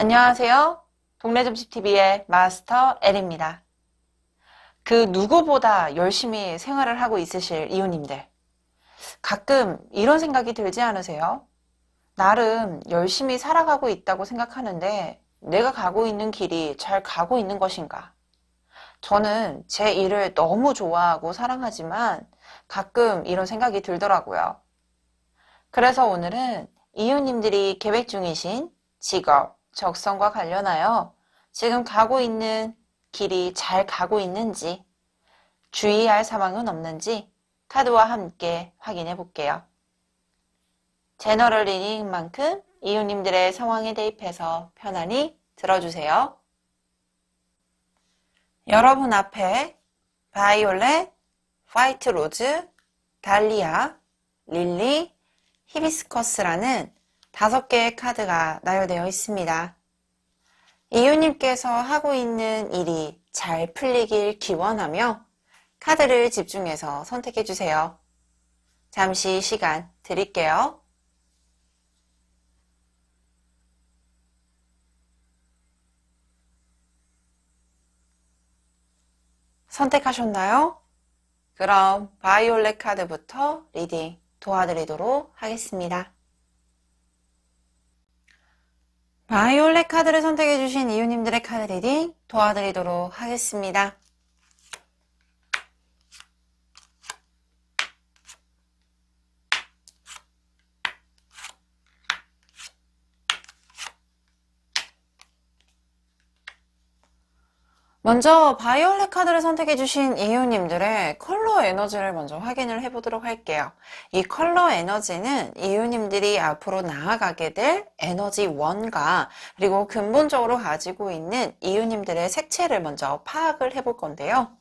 안녕하세요. 동네점집TV의 마스터 L입니다. 그 누구보다 열심히 생활을 하고 있으실 이웃님들. 가끔 이런 생각이 들지 않으세요? 나름 열심히 살아가고 있다고 생각하는데 내가 가고 있는 길이 잘 가고 있는 것인가? 저는 제 일을 너무 좋아하고 사랑하지만 가끔 이런 생각이 들더라고요. 그래서 오늘은 이웃님들이 계획 중이신 직업, 적성과 관련하여 지금 가고 있는 길이 잘 가고 있는지, 주의할 사항은 없는지 카드와 함께 확인해 볼게요. 제너럴 리딩인 만큼 이웃님들의 상황에 대입해서 편안히 들어주세요. 여러분 앞에 바이올렛, 화이트 로즈, 달리아, 릴리, 히비스커스라는 5개의 카드가 나열되어 있습니다. 이웃님께서 하고 있는 일이 잘 풀리길 기원하며 카드를 집중해서 선택해 주세요. 잠시 시간 드릴게요. 선택하셨나요? 그럼 바이올렛 카드부터 리딩 도와드리도록 하겠습니다. 바이올렛 카드를 선택해주신 이웃님들의 카드 리딩 도와드리도록 하겠습니다. 먼저 바이올렛 카드를 선택해주신 이웃님들의 컬러 에너지를 먼저 확인을 해보도록 할게요. 이 컬러 에너지는 이웃님들이 앞으로 나아가게 될 에너지 원과 그리고 근본적으로 가지고 있는 이웃님들의 색채를 먼저 파악을 해볼 건데요.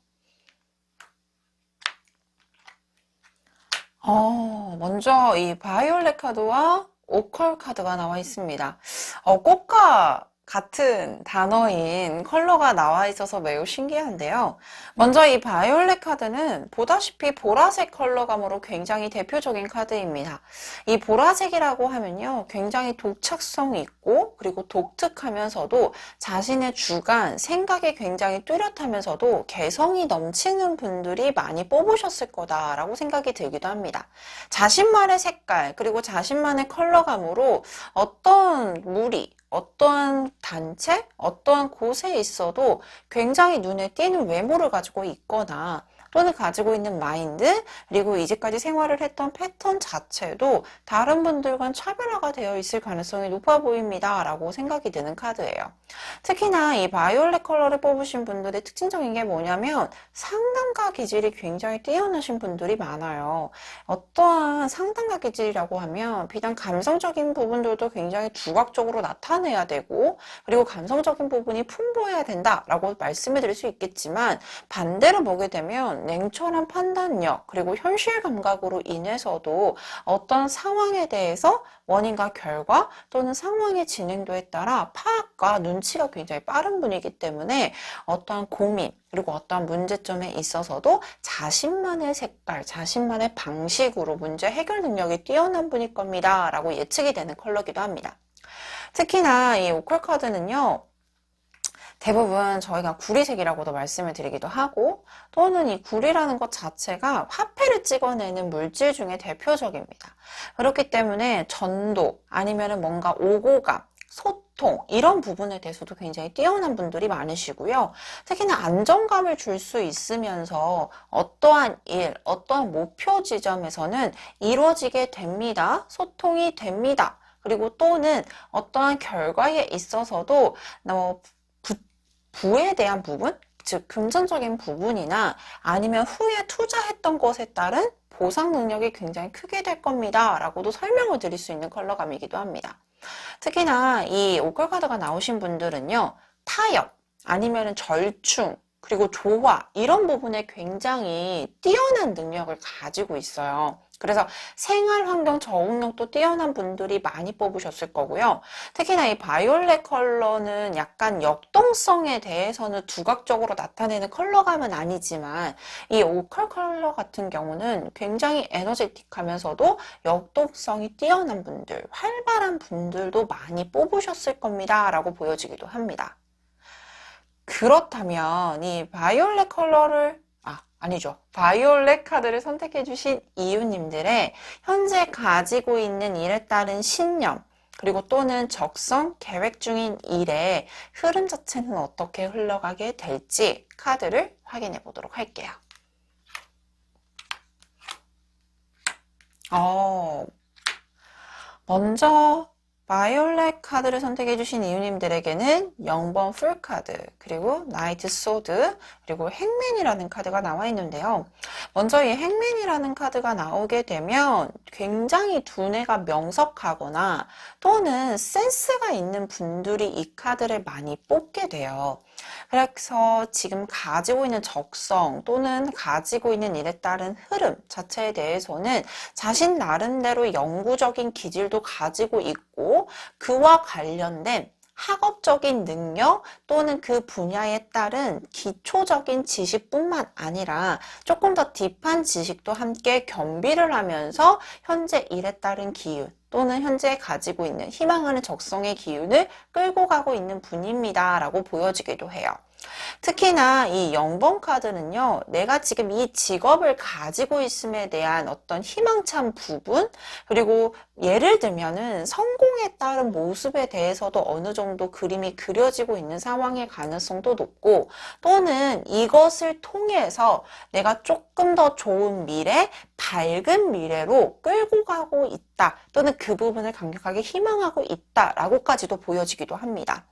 먼저 이 바이올렛 카드와 오컬 카드가 나와 있습니다. 꽃과 같은 단어인 컬러가 나와 있어서 매우 신기한데요. 먼저 이 바이올렛 카드는 보다시피 보라색 컬러감으로 굉장히 대표적인 카드입니다. 이 보라색이라고 하면요, 굉장히 독창성이 있고 그리고 독특하면서도 자신의 주관, 생각이 굉장히 뚜렷하면서도 개성이 넘치는 분들이 많이 뽑으셨을 거다라고 생각이 들기도 합니다. 자신만의 색깔 그리고 자신만의 컬러감으로 어떤 무리, 어떠한 단체, 어떠한 곳에 있어도 굉장히 눈에 띄는 외모를 가지고 있거나 또는 가지고 있는 마인드, 그리고 이제까지 생활을 했던 패턴 자체도 다른 분들과는 차별화가 되어 있을 가능성이 높아 보입니다 라고 생각이 드는 카드예요. 특히나 이 바이올렛 컬러를 뽑으신 분들의 특징적인 게 뭐냐면 상담가 기질이 굉장히 뛰어나신 분들이 많아요. 어떠한 상담가 기질이라고 하면 비단 감성적인 부분들도 굉장히 두각적으로 나타내야 되고 그리고 감성적인 부분이 풍부해야 된다라고 말씀을 드릴 수 있겠지만 반대로 보게 되면 냉철한 판단력 그리고 현실 감각으로 인해서도 어떤 상황에 대해서 원인과 결과 또는 상황의 진행도에 따라 파악과 눈치가 굉장히 빠른 분이기 때문에 어떠한 고민 그리고 어떠한 문제점에 있어서도 자신만의 색깔, 자신만의 방식으로 문제 해결 능력이 뛰어난 분일 겁니다 라고 예측이 되는 컬러기도 합니다. 특히나 이 오컬 카드는요, 대부분 저희가 구리색이라고도 말씀을 드리기도 하고 또는 이 구리라는 것 자체가 화폐를 찍어내는 물질 중에 대표적입니다. 그렇기 때문에 전도 아니면 뭔가 오고감, 소통 이런 부분에 대해서도 굉장히 뛰어난 분들이 많으시고요. 특히나 안정감을 줄 수 있으면서 어떠한 일, 어떠한 목표 지점에서는 이루어지게 됩니다. 소통이 됩니다. 그리고 또는 어떠한 결과에 있어서도 부에 대한 부분, 즉 금전적인 부분이나 아니면 후에 투자했던 것에 따른 보상 능력이 굉장히 크게 될 겁니다 라고도 설명을 드릴 수 있는 컬러감이기도 합니다. 특히나 이 오컬 카드가 나오신 분들은요, 타협 아니면 절충 그리고 조화 이런 부분에 굉장히 뛰어난 능력을 가지고 있어요. 그래서 생활 환경 적응력도 뛰어난 분들이 많이 뽑으셨을 거고요. 특히나 이 바이올렛 컬러는 약간 역동성에 대해서는 두각적으로 나타내는 컬러감은 아니지만 이 오컬 컬러 같은 경우는 굉장히 에너제틱하면서도 역동성이 뛰어난 분들, 활발한 분들도 많이 뽑으셨을 겁니다. 라고 보여지기도 합니다. 그렇다면 이 바이올렛 컬러를 아니죠. 바이올렛 카드를 선택해 주신 이유님들의 현재 가지고 있는 일에 따른 신념, 그리고 또는 적성, 계획 중인 일의 흐름 자체는 어떻게 흘러가게 될지 카드를 확인해 보도록 할게요. 먼저 바이올렛 카드를 선택해 주신 이유님들에게는 0번 풀카드, 그리고 나이트 소드, 그리고 행맨이라는 카드가 나와 있는데요. 먼저 이 행맨이라는 카드가 나오게 되면 굉장히 두뇌가 명석하거나 또는 센스가 있는 분들이 이 카드를 많이 뽑게 돼요. 그래서 지금 가지고 있는 적성 또는 가지고 있는 일에 따른 흐름 자체에 대해서는 자신 나름대로 영구적인 기질도 가지고 있고 그와 관련된 학업적인 능력 또는 그 분야에 따른 기초적인 지식뿐만 아니라 조금 더 딥한 지식도 함께 겸비를 하면서 현재 일에 따른 기운 또는 현재 가지고 있는 희망하는 적성의 기운을 끌고 가고 있는 분입니다. 라고 보여지기도 해요. 특히나 이 0번 카드는요, 내가 지금 이 직업을 가지고 있음에 대한 어떤 희망찬 부분, 그리고 예를 들면은 성공에 따른 모습에 대해서도 어느 정도 그림이 그려지고 있는 상황의 가능성도 높고, 또는 이것을 통해서 내가 조금 더 좋은 미래, 밝은 미래로 끌고 가고 있다, 또는 그 부분을 강력하게 희망하고 있다라고까지도 보여지기도 합니다.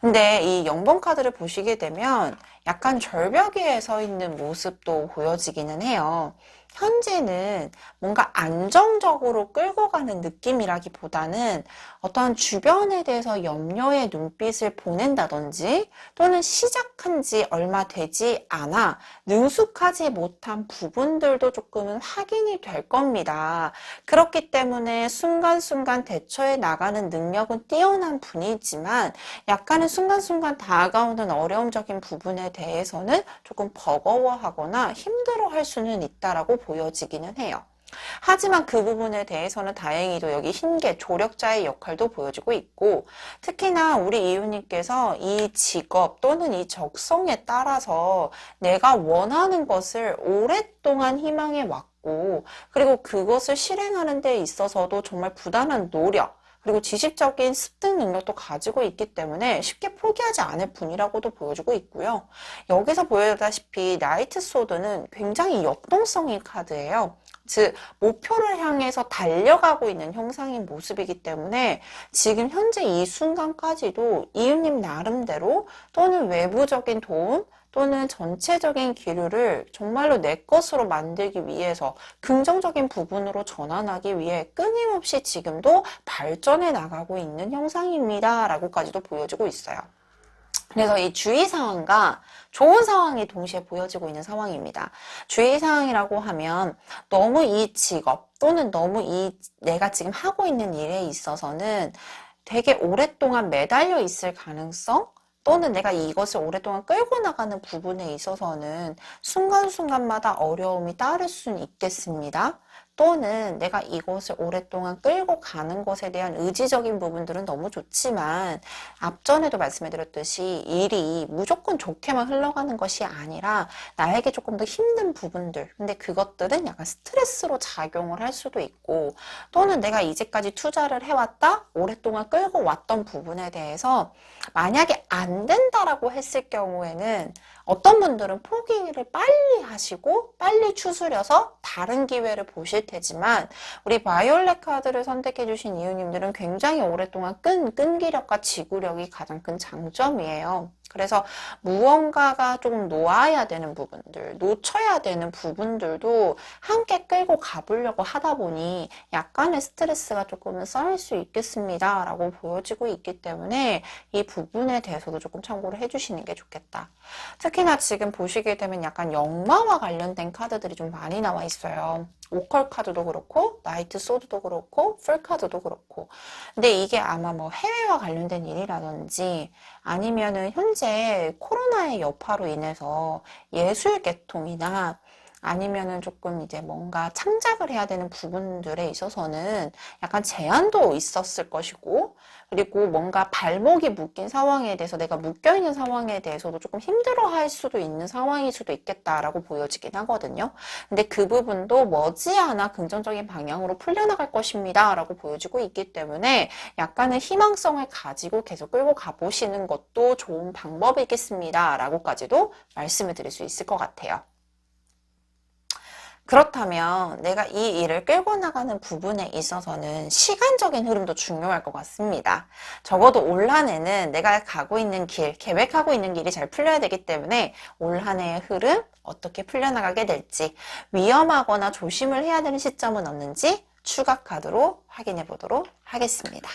근데 이 0번 카드를 보시게 되면 약간 절벽 위에 서 있는 모습도 보여지기는 해요. 현재는 뭔가 안정적으로 끌고 가는 느낌이라기보다는 어떤 주변에 대해서 염려의 눈빛을 보낸다든지 또는 시작한 지 얼마 되지 않아 능숙하지 못한 부분들도 조금은 확인이 될 겁니다. 그렇기 때문에 순간순간 대처해 나가는 능력은 뛰어난 분이지만 약간은 순간순간 다가오는 어려움적인 부분에 대해서는 조금 버거워하거나 힘들어할 수는 있다라고 보여지기는 해요. 하지만 그 부분에 대해서는 다행히도 여기 흰개 조력자의 역할도 보여지고 있고, 특히나 우리 이웃님께서 이 직업 또는 이 적성에 따라서 내가 원하는 것을 오랫동안 희망해 왔고, 그리고 그것을 실행하는 데 있어서도 정말 부단한 노력 그리고 지식적인 습득 능력도 가지고 있기 때문에 쉽게 포기하지 않을 분이라고도 보여주고 있고요. 여기서 보여다시피 나이트 소드는 굉장히 역동성인 카드예요. 즉 목표를 향해서 달려가고 있는 형상인 모습이기 때문에 지금 현재 이 순간까지도 이웃님 나름대로 또는 외부적인 도움 또는 전체적인 기류를 정말로 내 것으로 만들기 위해서 긍정적인 부분으로 전환하기 위해 끊임없이 지금도 발전해 나가고 있는 형상입니다. 라고까지도 보여지고 있어요. 그래서 이 주의 상황과 좋은 상황이 동시에 보여지고 있는 상황입니다. 주의 상황이라고 하면 너무 이 직업 또는 너무 내가 지금 하고 있는 일에 있어서는 되게 오랫동안 매달려 있을 가능성 또는 내가 이것을 오랫동안 끌고 나가는 부분에 있어서는 순간순간마다 어려움이 따를 수는 있겠습니다. 또는 내가 이것을 오랫동안 끌고 가는 것에 대한 의지적인 부분들은 너무 좋지만 앞전에도 말씀해드렸듯이 일이 무조건 좋게만 흘러가는 것이 아니라 나에게 조금 더 힘든 부분들 근데 그것들은 약간 스트레스로 작용을 할 수도 있고 또는 내가 이제까지 투자를 해왔다 오랫동안 끌고 왔던 부분에 대해서 만약에 안 된다라고 했을 경우에는 어떤 분들은 포기를 빨리 하시고 빨리 추스려서 다른 기회를 보실 테지만 우리 바이올렛 카드를 선택해 주신 이유님들은 굉장히 오랫동안 끈기력과 지구력이 가장 큰 장점이에요. 그래서 무언가가 좀 놓아야 되는 부분들, 놓쳐야 되는 부분들도 함께 끌고 가보려고 하다 보니 약간의 스트레스가 조금은 쌓일 수 있겠습니다. 라고 보여지고 있기 때문에 이 부분에 대해서도 조금 참고를 해주시는 게 좋겠다. 특히나 지금 보시게 되면 약간 역마와 관련된 카드들이 좀 많이 나와 있어요. 오컬 카드도 그렇고 나이트 소드도 그렇고 풀 카드도 그렇고 근데 이게 아마 뭐 해외와 관련된 일이라든지 아니면은 현재 코로나의 여파로 인해서 예술 계통이나 아니면은 조금 이제 뭔가 창작을 해야 되는 부분들에 있어서는 약간 제한도 있었을 것이고, 그리고 뭔가 발목이 묶인 상황에 대해서 내가 묶여있는 상황에 대해서도 조금 힘들어할 수도 있는 상황일 수도 있겠다라고 보여지긴 하거든요. 근데 그 부분도 머지않아 긍정적인 방향으로 풀려나갈 것입니다 라고 보여지고 있기 때문에 약간의 희망성을 가지고 계속 끌고 가보시는 것도 좋은 방법이겠습니다 라고까지도 말씀을 드릴 수 있을 것 같아요. 그렇다면 내가 이 일을 끌고 나가는 부분에 있어서는 시간적인 흐름도 중요할 것 같습니다. 적어도 올 한 해는 내가 가고 있는 길, 계획하고 있는 길이 잘 풀려야 되기 때문에 올 한 해의 흐름, 어떻게 풀려나가게 될지, 위험하거나 조심을 해야 되는 시점은 없는지 추가 카드로 확인해 보도록 하겠습니다.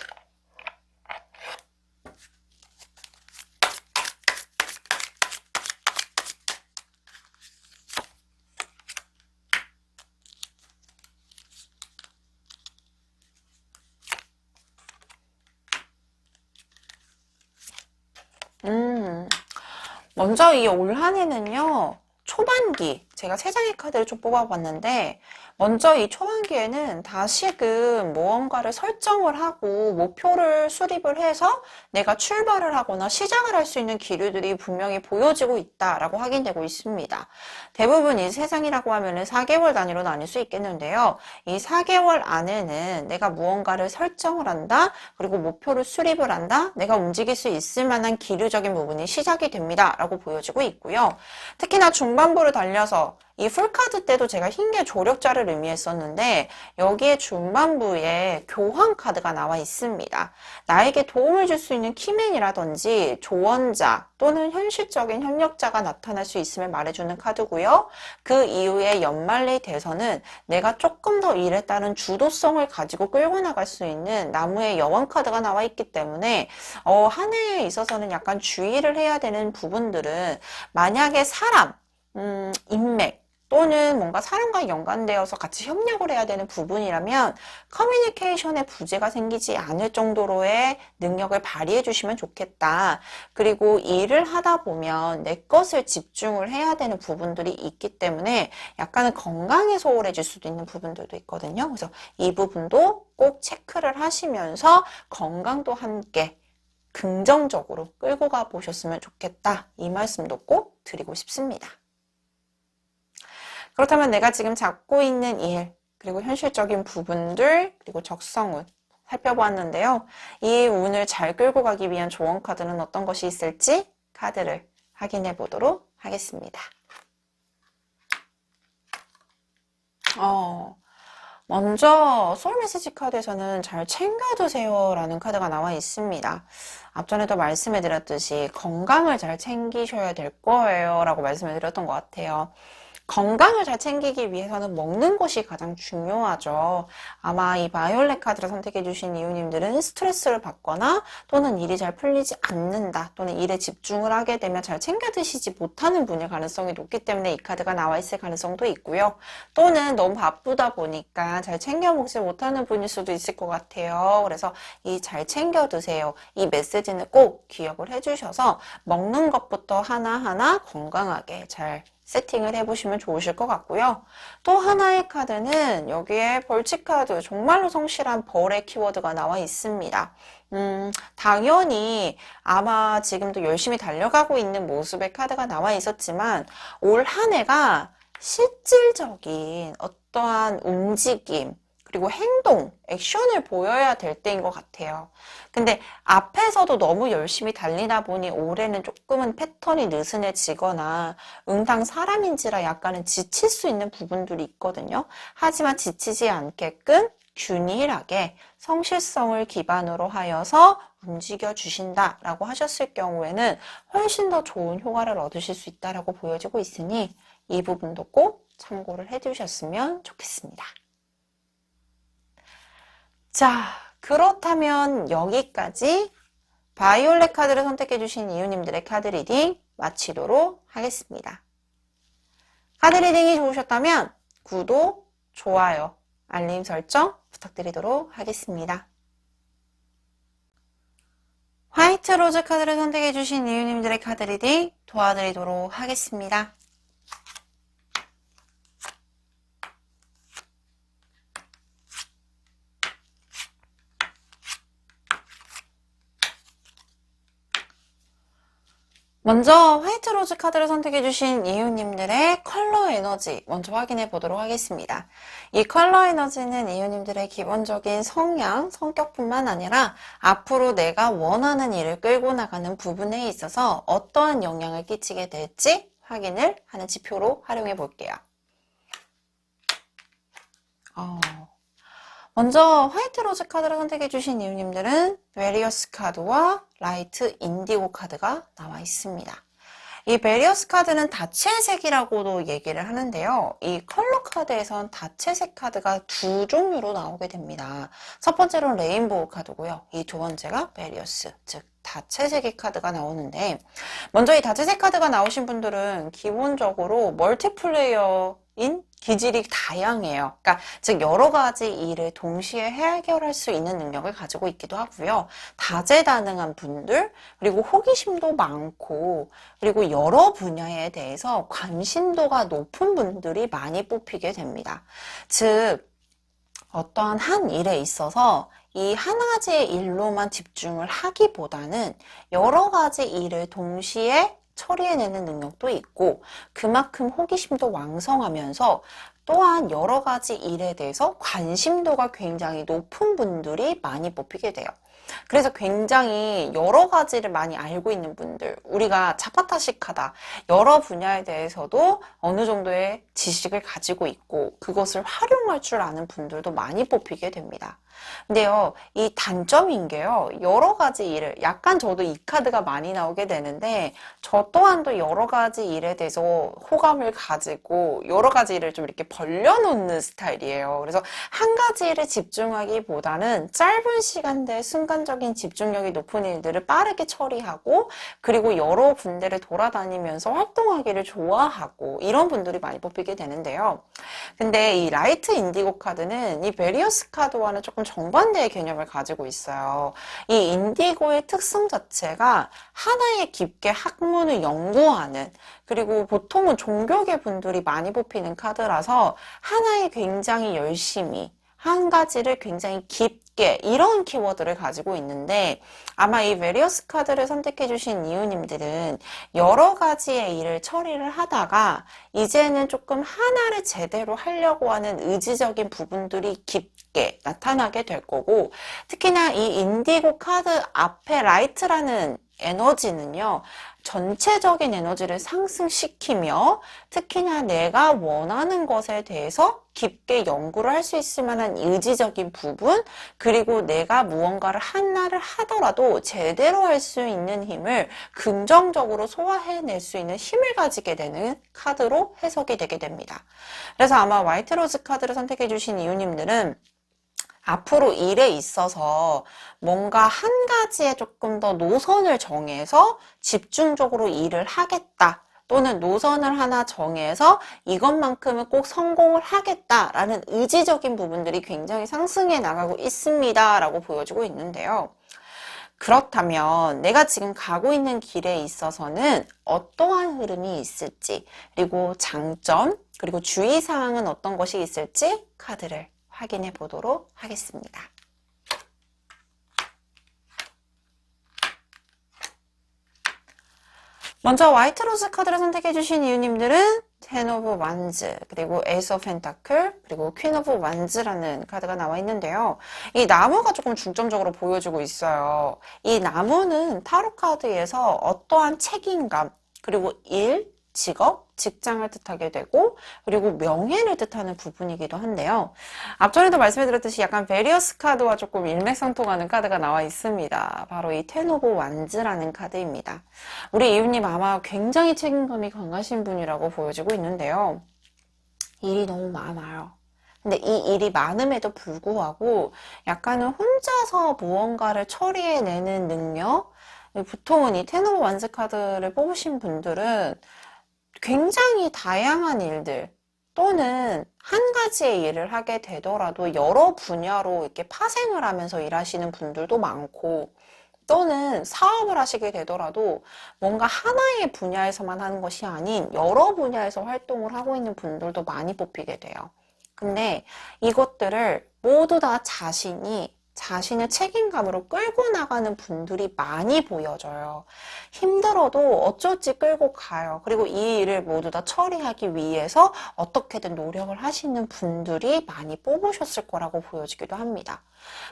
먼저 이 올 한 해는요, 초반기, 제가 세 장의 카드를 좀 뽑아봤는데, 먼저 이 초반기에는 다시금 무언가를 설정을 하고 목표를 수립을 해서 내가 출발을 하거나 시작을 할 수 있는 기류들이 분명히 보여지고 있다라고 확인되고 있습니다. 대부분 이 세 장이라고 하면은 4개월 단위로 나뉠 수 있겠는데요. 이 4개월 안에는 내가 무언가를 설정을 한다, 그리고 목표를 수립을 한다, 내가 움직일 수 있을 만한 기류적인 부분이 시작이 됩니다. 라고 보여지고 있고요. 특히나 중반부를 달려서 이 풀카드 때도 제가 흰개 조력자를 의미했었는데 여기에 중반부에 교황 카드가 나와 있습니다. 나에게 도움을 줄 수 있는 키맨이라든지 조언자 또는 현실적인 협력자가 나타날 수 있음을 말해주는 카드고요. 그 이후에 연말리 돼서는 내가 조금 더 일에 따른 주도성을 가지고 끌고 나갈 수 있는 나무의 여왕 카드가 나와 있기 때문에 한 해에 있어서는 약간 주의를 해야 되는 부분들은 만약에 사람, 인맥 또는 뭔가 사람과 연관되어서 같이 협력을 해야 되는 부분이라면 커뮤니케이션에 부재가 생기지 않을 정도로의 능력을 발휘해 주시면 좋겠다. 그리고 일을 하다 보면 내 것을 집중을 해야 되는 부분들이 있기 때문에 약간은 건강에 소홀해질 수도 있는 부분들도 있거든요. 그래서 이 부분도 꼭 체크를 하시면서 건강도 함께 긍정적으로 끌고 가 보셨으면 좋겠다. 이 말씀도 꼭 드리고 싶습니다. 그렇다면 내가 지금 잡고 있는 일, 그리고 현실적인 부분들, 그리고 적성운 살펴보았는데요. 이 운을 잘 끌고 가기 위한 조언 카드는 어떤 것이 있을지 카드를 확인해 보도록 하겠습니다. 먼저 소울 메시지 카드에서는 잘 챙겨두세요 라는 카드가 나와 있습니다. 앞전에도 말씀해 드렸듯이 건강을 잘 챙기셔야 될 거예요 라고 말씀을 드렸던 것 같아요. 건강을 잘 챙기기 위해서는 먹는 것이 가장 중요하죠. 아마 이 바이올렛 카드를 선택해 주신 이유님들은 스트레스를 받거나 또는 일이 잘 풀리지 않는다 또는 일에 집중을 하게 되면 잘 챙겨 드시지 못하는 분일 가능성이 높기 때문에 이 카드가 나와 있을 가능성도 있고요. 또는 너무 바쁘다 보니까 잘 챙겨 먹지 못하는 분일 수도 있을 것 같아요. 그래서 이 잘 챙겨 드세요. 이 메시지는 꼭 기억을 해주셔서 먹는 것부터 하나하나 건강하게 잘 세팅을 해보시면 좋으실 것 같고요. 또 하나의 카드는 여기에 벌칙 카드, 정말로 성실한 벌의 키워드가 나와 있습니다. 당연히 아마 지금도 열심히 달려가고 있는 모습의 카드가 나와 있었지만 올 한 해가 실질적인 어떠한 움직임, 그리고 행동, 액션을 보여야 될 때인 것 같아요. 근데 앞에서도 너무 열심히 달리다 보니 올해는 조금은 패턴이 느슨해지거나 응당 사람인지라 약간은 지칠 수 있는 부분들이 있거든요. 하지만 지치지 않게끔 균일하게 성실성을 기반으로 하여서 움직여 주신다라고 하셨을 경우에는 훨씬 더 좋은 효과를 얻으실 수 있다라고 보여지고 있으니 이 부분도 꼭 참고를 해두셨으면 좋겠습니다. 자, 그렇다면 여기까지 바이올렛 카드를 선택해 주신 이유님들의 카드 리딩 마치도록 하겠습니다. 카드 리딩이 좋으셨다면 구독, 좋아요, 알림 설정 부탁드리도록 하겠습니다. 화이트 로즈 카드를 선택해 주신 이유님들의 카드 리딩 도와드리도록 하겠습니다. 먼저 화이트 로즈 카드를 선택해 주신 이유님들의 컬러 에너지 먼저 확인해 보도록 하겠습니다. 이 컬러 에너지는 이유님들의 기본적인 성향, 성격뿐만 아니라 앞으로 내가 원하는 일을 끌고 나가는 부분에 있어서 어떠한 영향을 끼치게 될지 확인을 하는 지표로 활용해 볼게요. 먼저 화이트 로즈 카드를 선택해 주신 이유님들은 베리어스 카드와 라이트 인디고 카드가 나와 있습니다. 이 베리어스 카드는 다채색이라고도 얘기를 하는데요. 이 컬러 카드에선 다채색 카드가 두 종류로 나오게 됩니다. 첫 번째로는 레인보우 카드고요. 이 두 번째가 베리어스, 즉 다채색의 카드가 나오는데, 먼저 이 다채색 카드가 나오신 분들은 기본적으로 멀티플레이어인 기질이 다양해요. 그러니까 즉 여러 가지 일을 동시에 해결할 수 있는 능력을 가지고 있기도 하고요. 다재다능한 분들, 그리고 호기심도 많고, 그리고 여러 분야에 대해서 관심도가 높은 분들이 많이 뽑히게 됩니다. 즉 어떠한 한 일에 있어서 이 한 가지의 일로만 집중을 하기보다는 여러 가지 일을 동시에 처리해내는 능력도 있고, 그만큼 호기심도 왕성하면서 또한 여러 가지 일에 대해서 관심도가 굉장히 높은 분들이 많이 뽑히게 돼요. 그래서 굉장히 여러 가지를 많이 알고 있는 분들, 우리가 자파타식하다, 여러 분야에 대해서도 어느 정도의 지식을 가지고 있고 그것을 활용할 줄 아는 분들도 많이 뽑히게 됩니다. 근데요, 이 단점인 게요, 여러 가지 일을, 약간 저도 이 카드가 많이 나오게 되는데, 저 또한도 여러 가지 일에 대해서 호감을 가지고 여러 가지 일을 좀 이렇게 벌려놓는 스타일이에요. 그래서 한 가지 일에 집중하기보다는 짧은 시간대에 순간적인 집중력이 높은 일들을 빠르게 처리하고, 그리고 여러 군데를 돌아다니면서 활동하기를 좋아하고, 이런 분들이 많이 뽑히게 되는데요. 근데 이 라이트 인디고 카드는 이 베리어스 카드와는 조금 정반대의 개념을 가지고 있어요. 이 인디고의 특성 자체가 하나에 깊게 학문을 연구하는, 그리고 보통은 종교계 분들이 많이 뽑히는 카드라서 하나에 굉장히 열심히, 한 가지를 굉장히 깊게, 이런 키워드를 가지고 있는데, 아마 이 베리어스 카드를 선택해 주신 이유님들은 여러 가지의 일을 처리를 하다가 이제는 조금 하나를 제대로 하려고 하는 의지적인 부분들이 깊게 나타나게 될 거고, 특히나 이 인디고 카드 앞에 라이트라는 에너지는요, 전체적인 에너지를 상승시키며 특히나 내가 원하는 것에 대해서 깊게 연구를 할 수 있을 만한 의지적인 부분, 그리고 내가 무언가를 하나를 하더라도 제대로 할 수 있는 힘을 긍정적으로 소화해낼 수 있는 힘을 가지게 되는 카드로 해석이 되게 됩니다. 그래서 아마 화이트 로즈 카드를 선택해 주신 이유님들은 앞으로 일에 있어서 뭔가 한 가지에 조금 더 노선을 정해서 집중적으로 일을 하겠다, 또는 노선을 하나 정해서 이것만큼은 꼭 성공을 하겠다라는 의지적인 부분들이 굉장히 상승해 나가고 있습니다 라고 보여주고 있는데요. 그렇다면 내가 지금 가고 있는 길에 있어서는 어떠한 흐름이 있을지, 그리고 장점, 그리고 주의사항은 어떤 것이 있을지 카드를 확인해 보도록 하겠습니다. 먼저 화이트 로즈 카드를 선택해 주신 이유님들은 텐 오브 완즈, 그리고 에이스 오브 펜타클, 그리고 퀸 오브 완즈라는 카드가 나와 있는데요. 이 나무가 조금 중점적으로 보여주고 있어요. 이 나무는 타로 카드에서 어떠한 책임감, 그리고 일, 직업, 직장을 뜻하게 되고 그리고 명예를 뜻하는 부분이기도 한데요. 앞전에도 말씀드렸듯이 약간 베리어스 카드와 조금 일맥상통하는 카드가 나와 있습니다. 바로 이 텐 오브 완즈라는 카드입니다. 우리 이웃님 아마 굉장히 책임감이 강하신 분이라고 보여지고 있는데요. 일이 너무 많아요. 근데 이 일이 많음에도 불구하고 약간은 혼자서 무언가를 처리해내는 능력? 보통은 이 텐 오브 완즈 카드를 뽑으신 분들은 굉장히 다양한 일들 또는 한 가지의 일을 하게 되더라도 여러 분야로 이렇게 파생을 하면서 일하시는 분들도 많고 또는 사업을 하시게 되더라도 뭔가 하나의 분야에서만 하는 것이 아닌 여러 분야에서 활동을 하고 있는 분들도 많이 뽑히게 돼요. 근데 이것들을 모두 다 자신의 책임감으로 끌고 나가는 분들이 많이 보여져요. 힘들어도 어쩔지 끌고 가요. 그리고 이 일을 모두 다 처리하기 위해서 어떻게든 노력을 하시는 분들이 많이 뽑으셨을 거라고 보여지기도 합니다.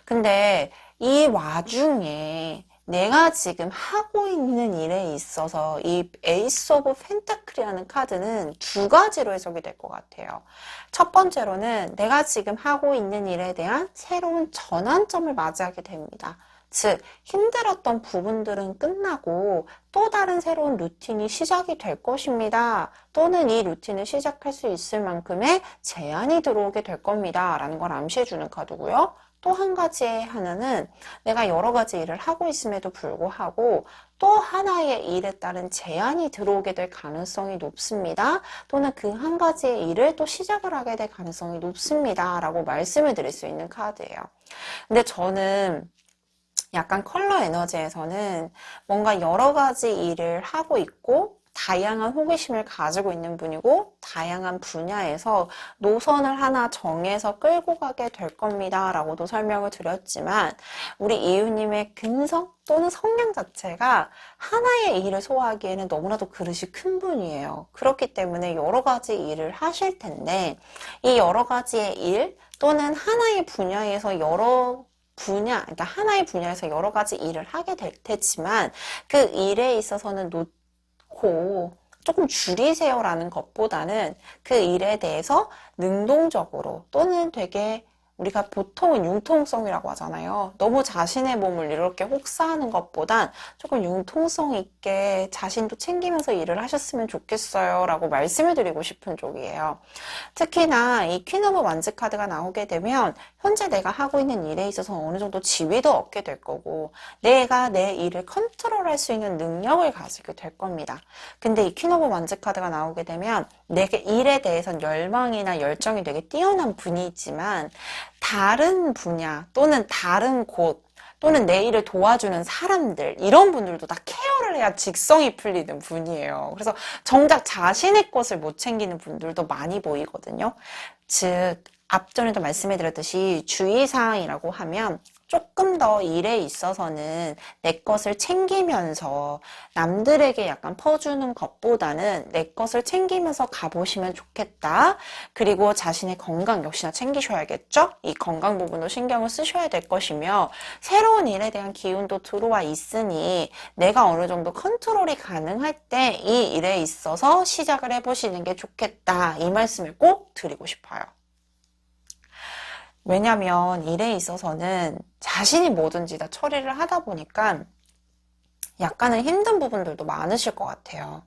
근데 이 와중에 내가 지금 하고 있는 일에 있어서 이 에이스 오브 펜타클이라는 카드는 두 가지로 해석이 될 것 같아요. 첫 번째로는 내가 지금 하고 있는 일에 대한 새로운 전환점을 맞이하게 됩니다. 즉, 힘들었던 부분들은 끝나고 또 다른 새로운 루틴이 시작이 될 것입니다. 또는 이 루틴을 시작할 수 있을 만큼의 제한이 들어오게 될 겁니다. 라는 걸 암시해주는 카드고요. 또 한 가지의 하나는 내가 여러 가지 일을 하고 있음에도 불구하고 또 하나의 일에 따른 제한이 들어오게 될 가능성이 높습니다. 또는 그 한 가지의 일을 또 시작을 하게 될 가능성이 높습니다. 라고 말씀을 드릴 수 있는 카드예요. 근데 저는 약간 컬러 에너지에서는 뭔가 여러 가지 일을 하고 있고 다양한 호기심을 가지고 있는 분이고 다양한 분야에서 노선을 하나 정해서 끌고 가게 될 겁니다 라고도 설명을 드렸지만 우리 이유님의 근성 또는 성향 자체가 하나의 일을 소화하기에는 너무나도 그릇이 큰 분이에요. 그렇기 때문에 여러 가지 일을 하실 텐데 이 여러 가지의 일 또는 하나의 분야에서 그러니까 하나의 분야에서 여러 가지 일을 하게 될 테지만 그 일에 있어서는 조금 줄이세요라는 것보다는 그 일에 대해서 능동적으로 또는 되게 우리가 보통은 융통성이라고 하잖아요. 너무 자신의 몸을 이렇게 혹사하는 것보단 조금 융통성 있게 자신도 챙기면서 일을 하셨으면 좋겠어요 라고 말씀을 드리고 싶은 쪽이에요. 특히나 이 퀸 오브 완즈 카드가 나오게 되면 현재 내가 하고 있는 일에 있어서 어느 정도 지위도 얻게 될 거고 내가 내 일을 컨트롤할 수 있는 능력을 가지게 될 겁니다. 근데 이 퀸 오브 완즈 카드가 나오게 되면 내게 일에 대해선 열망이나 열정이 되게 뛰어난 분이지만 다른 분야 또는 다른 곳 또는 내 일을 도와주는 사람들 이런 분들도 다 케어를 해야 직성이 풀리는 분이에요. 그래서 정작 자신의 것을 못 챙기는 분들도 많이 보이거든요. 즉 앞전에도 말씀해드렸듯이 주의사항이라고 하면 조금 더 일에 있어서는 내 것을 챙기면서 남들에게 약간 퍼주는 것보다는 내 것을 챙기면서 가보시면 좋겠다. 그리고 자신의 건강 역시나 챙기셔야겠죠? 이 건강 부분도 신경을 쓰셔야 될 것이며 새로운 일에 대한 기운도 들어와 있으니 내가 어느 정도 컨트롤이 가능할 때 이 일에 있어서 시작을 해보시는 게 좋겠다. 이 말씀을 꼭 드리고 싶어요. 왜냐면 일에 있어서는 자신이 뭐든지 다 처리를 하다 보니까 약간은 힘든 부분들도 많으실 것 같아요.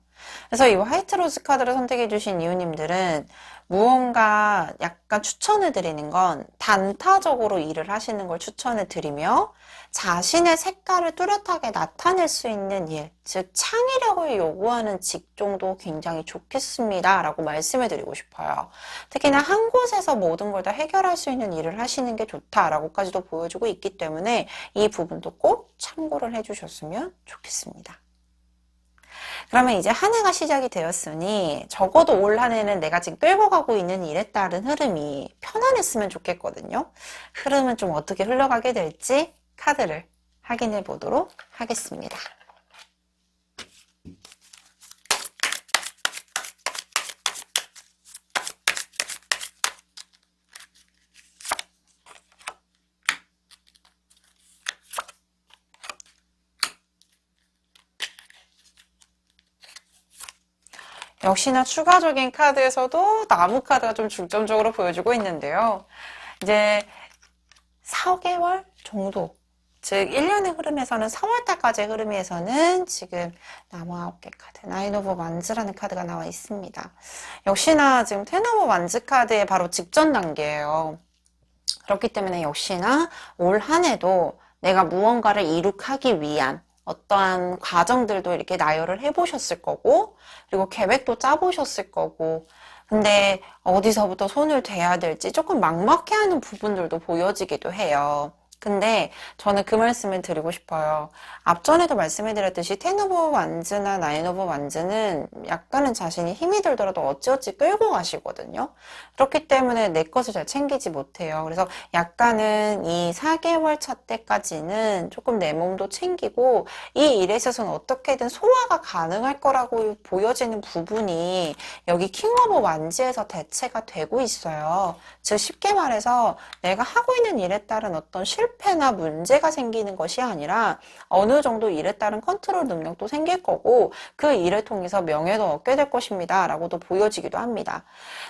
그래서 이 화이트 로즈 카드를 선택해 주신 이웃님들은 무언가 약간 추천해 드리는 건 단타적으로 일을 하시는 걸 추천해 드리며 자신의 색깔을 뚜렷하게 나타낼 수 있는 일, 즉 창의력을 요구하는 직종도 굉장히 좋겠습니다 라고 말씀해 드리고 싶어요. 특히나 한 곳에서 모든 걸 다 해결할 수 있는 일을 하시는 게 좋다라고까지도 보여주고 있기 때문에 이 부분도 꼭 참고를 해주셨으면 좋겠습니다. 그러면 이제 한 해가 시작이 되었으니 적어도 올 한 해는 내가 지금 끌고 가고 있는 일에 따른 흐름이 편안했으면 좋겠거든요. 흐름은 좀 어떻게 흘러가게 될지 카드를 확인해 보도록 하겠습니다. 역시나 추가적인 카드에서도 나무 카드가 좀 중점적으로 보여주고 있는데요. 이제 4개월 정도, 즉 1년의 흐름에서는 4월달까지의 흐름에서는 지금 나무 9개 카드, 나인 오브 완즈라는 카드가 나와 있습니다. 역시나 지금 텐 오브 완즈 카드의 바로 직전 단계예요. 그렇기 때문에 역시나 올 한 해도 내가 무언가를 이룩하기 위한 어떠한 과정들도 이렇게 나열을 해보셨을 거고, 그리고 계획도 짜보셨을 거고, 근데 어디서부터 손을 대야 될지 조금 막막해하는 부분들도 보여지기도 해요. 근데 저는 그 말씀을 드리고 싶어요. 앞전에도 말씀해드렸듯이 텐 오브 완즈나 나인 오브 완즈는 약간은 자신이 힘이 들더라도 어찌어찌 끌고 가시거든요. 그렇기 때문에 내 것을 잘 챙기지 못해요. 그래서 약간은 이 4개월 차 때까지는 조금 내 몸도 챙기고 이 일에 있어서는 어떻게든 소화가 가능할 거라고 보여지는 부분이 여기 킹 오브 완즈에서 대체가 되고 있어요. 즉 쉽게 말해서 내가 하고 있는 일에 따른 어떤 실패나 문제가 생기는 것이 아니라 어느 정도 일에 따른 컨트롤 능력도 생길 거고 그 일을 통해서 명예도 얻게 될 것입니다. 라고도 보여지기도 합니다.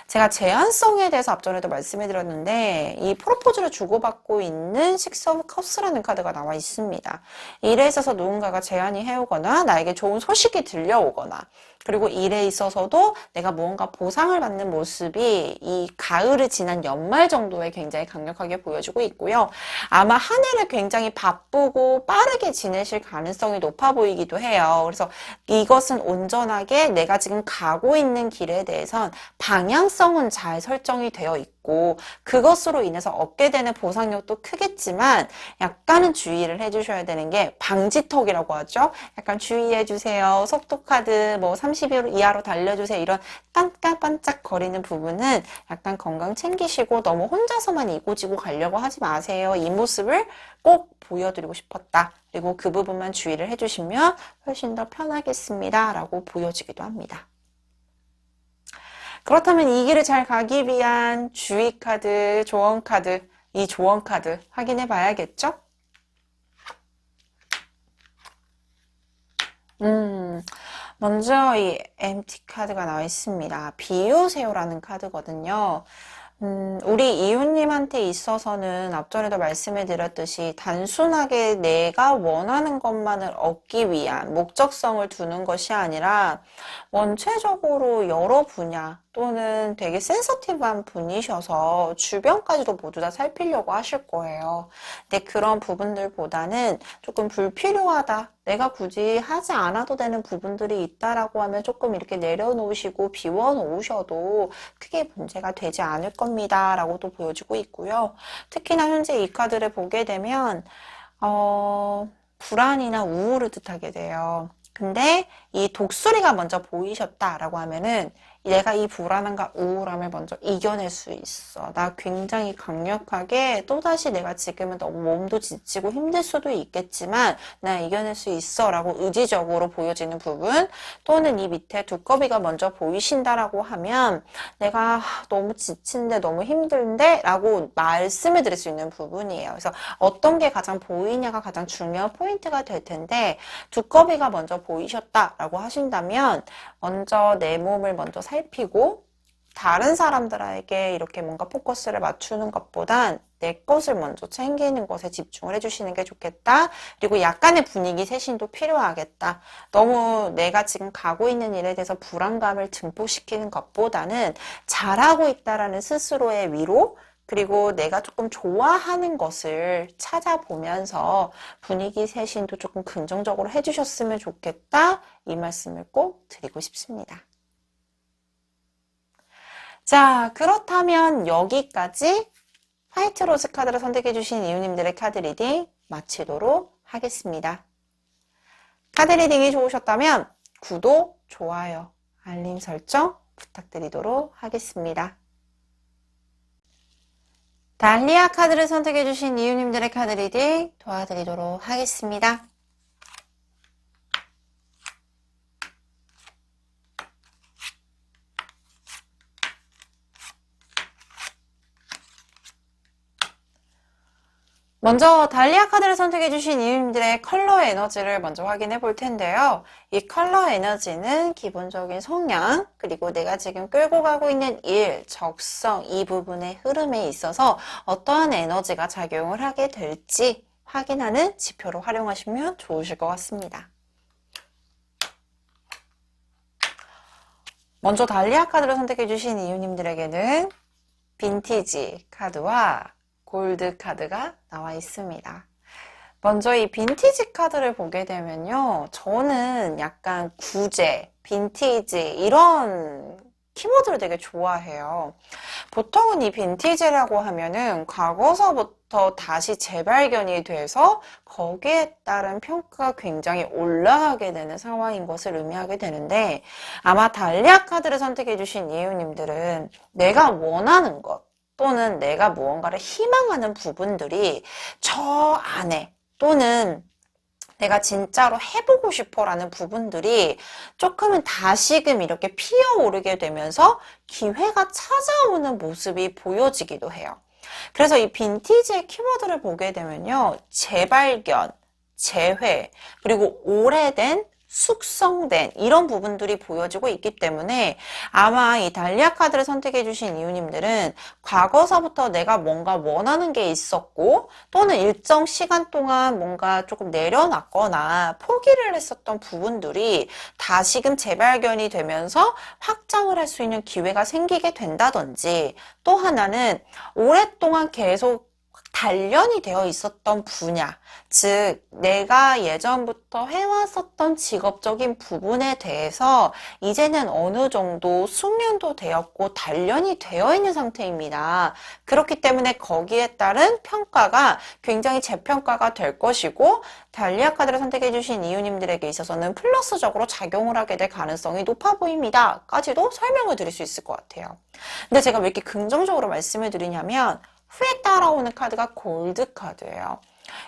제가 제한성에 대해서 앞전에도 말씀해 드렸는데 이 프로포즈를 주고받고 있는 식스 오브 컵스라는 카드가 나와 있습니다. 일에 있어서 누군가가 제안이 해오거나 나에게 좋은 소식이 들려오거나 그리고 일에 있어서도 내가 무언가 보상을 받는 모습이 이 가을을 지난 연말 정도에 굉장히 강력하게 보여지고 있고요. 아마 한 해를 굉장히 바쁘고 빠르게 지내실 가능성이 높아 보이기도 해요. 그래서 이것은 온전하게 내가 지금 가고 있는 길에 대해선 방향성은 잘 설정이 되어 있고 그것으로 인해서 얻게 되는 보상력도 크겠지만 약간은 주의를 해주셔야 되는 게 방지턱이라고 하죠. 약간 주의해 주세요. 속도 카드 뭐 30일 이하로 달려주세요. 이런 깜깜반짝 거리는 부분은 약간 건강 챙기시고 너무 혼자서만 이고지고 가려고 하지 마세요. 이 모습을 꼭 보여드리고 싶었다. 그리고 그 부분만 주의를 해주시면 훨씬 더 편하겠습니다. 라고 보여지기도 합니다. 그렇다면 이 길을 잘 가기 위한 주의 카드, 조언 카드, 이 조언 카드 확인해 봐야겠죠? 먼저 이 MT 카드가 나와 있습니다. 비우세요라는 카드거든요. 우리 이웃님한테 있어서는 앞전에도 말씀해 드렸듯이 단순하게 내가 원하는 것만을 얻기 위한 목적성을 두는 것이 아니라 원체적으로 여러 분야 또는 되게 센서티브한 분이셔서 주변까지도 모두 다 살피려고 하실 거예요. 근데 그런 부분들보다는 조금 불필요하다. 내가 굳이 하지 않아도 되는 부분들이 있다라고 하면 조금 이렇게 내려놓으시고 비워놓으셔도 크게 문제가 되지 않을 겁니다. 라고도 보여지고 있고요. 특히나 현재 이 카드를 보게 되면 불안이나 우울을 뜻하게 돼요. 근데 이 독수리가 먼저 보이셨다라고 하면은 내가 이 불안함과 우울함을 먼저 이겨낼 수 있어. 나 굉장히 강력하게 또다시 내가 지금은 너무 몸도 지치고 힘들 수도 있겠지만 나 이겨낼 수 있어 라고 의지적으로 보여지는 부분 또는 이 밑에 두꺼비가 먼저 보이신다라고 하면 내가 너무 지친데 너무 힘든데 라고 말씀을 드릴 수 있는 부분이에요. 그래서 어떤 게 가장 보이냐가 가장 중요한 포인트가 될 텐데 두꺼비가 먼저 보이셨다라고 하신다면 먼저 내 몸을 먼저 살피고 다른 사람들에게 이렇게 뭔가 포커스를 맞추는 것보단 내 것을 먼저 챙기는 것에 집중을 해주시는 게 좋겠다. 그리고 약간의 분위기 쇄신도 필요하겠다. 너무 내가 지금 가고 있는 일에 대해서 불안감을 증폭시키는 것보다는 잘하고 있다라는 스스로의 위로 그리고 내가 조금 좋아하는 것을 찾아보면서 분위기 쇄신도 조금 긍정적으로 해주셨으면 좋겠다. 이 말씀을 꼭 드리고 싶습니다. 자, 그렇다면 여기까지 화이트 로즈 카드를 선택해주신 이웃님들의 카드 리딩 마치도록 하겠습니다. 카드 리딩이 좋으셨다면 구독, 좋아요, 알림 설정 부탁드리도록 하겠습니다. 달리아 카드를 선택해주신 이웃님들의 카드 리딩 도와드리도록 하겠습니다. 먼저 달리아 카드를 선택해주신 이유님들의 컬러 에너지를 먼저 확인해 볼 텐데요. 이 컬러 에너지는 기본적인 성향, 그리고 내가 지금 끌고 가고 있는 일, 적성, 이 부분의 흐름에 있어서 어떠한 에너지가 작용을 하게 될지 확인하는 지표로 활용하시면 좋으실 것 같습니다. 먼저 달리아 카드를 선택해주신 이유님들에게는 빈티지 카드와 골드 카드가 나와 있습니다. 먼저 이 빈티지 카드를 보게 되면요. 저는 약간 구제, 빈티지 이런 키워드를 되게 좋아해요. 보통은 이 빈티지라고 하면은 과거서부터 다시 재발견이 돼서 거기에 따른 평가가 굉장히 올라가게 되는 상황인 것을 의미하게 되는데 아마 달리아 카드를 선택해 주신 이유님들은 내가 원하는 것 또는 내가 무언가를 희망하는 부분들이 저 안에 또는 내가 진짜로 해보고 싶어 라는 부분들이 조금은 다시금 이렇게 피어오르게 되면서 기회가 찾아오는 모습이 보여지기도 해요. 그래서 이 빈티지의 키워드를 보게 되면요. 재발견, 재회, 그리고 오래된 숙성된 이런 부분들이 보여지고 있기 때문에 아마 이 달리아 카드를 선택해 주신 이유님들은 과거서부터 내가 뭔가 원하는 게 있었고 또는 일정 시간 동안 뭔가 조금 내려놨거나 포기를 했었던 부분들이 다시금 재발견이 되면서 확장을 할 수 있는 기회가 생기게 된다든지 또 하나는 오랫동안 계속 단련이 되어 있었던 분야, 즉 내가 예전부터 해왔었던 직업적인 부분에 대해서 이제는 어느 정도 숙련도 되었고 단련이 되어 있는 상태입니다. 그렇기 때문에 거기에 따른 평가가 굉장히 재평가가 될 것이고 달리아 카드를 선택해 주신 이유님들에게 있어서는 플러스적으로 작용을 하게 될 가능성이 높아 보입니다. 까지도 설명을 드릴 수 있을 것 같아요. 근데 제가 왜 이렇게 긍정적으로 말씀을 드리냐면 후에 따라오는 카드가 골드 카드예요.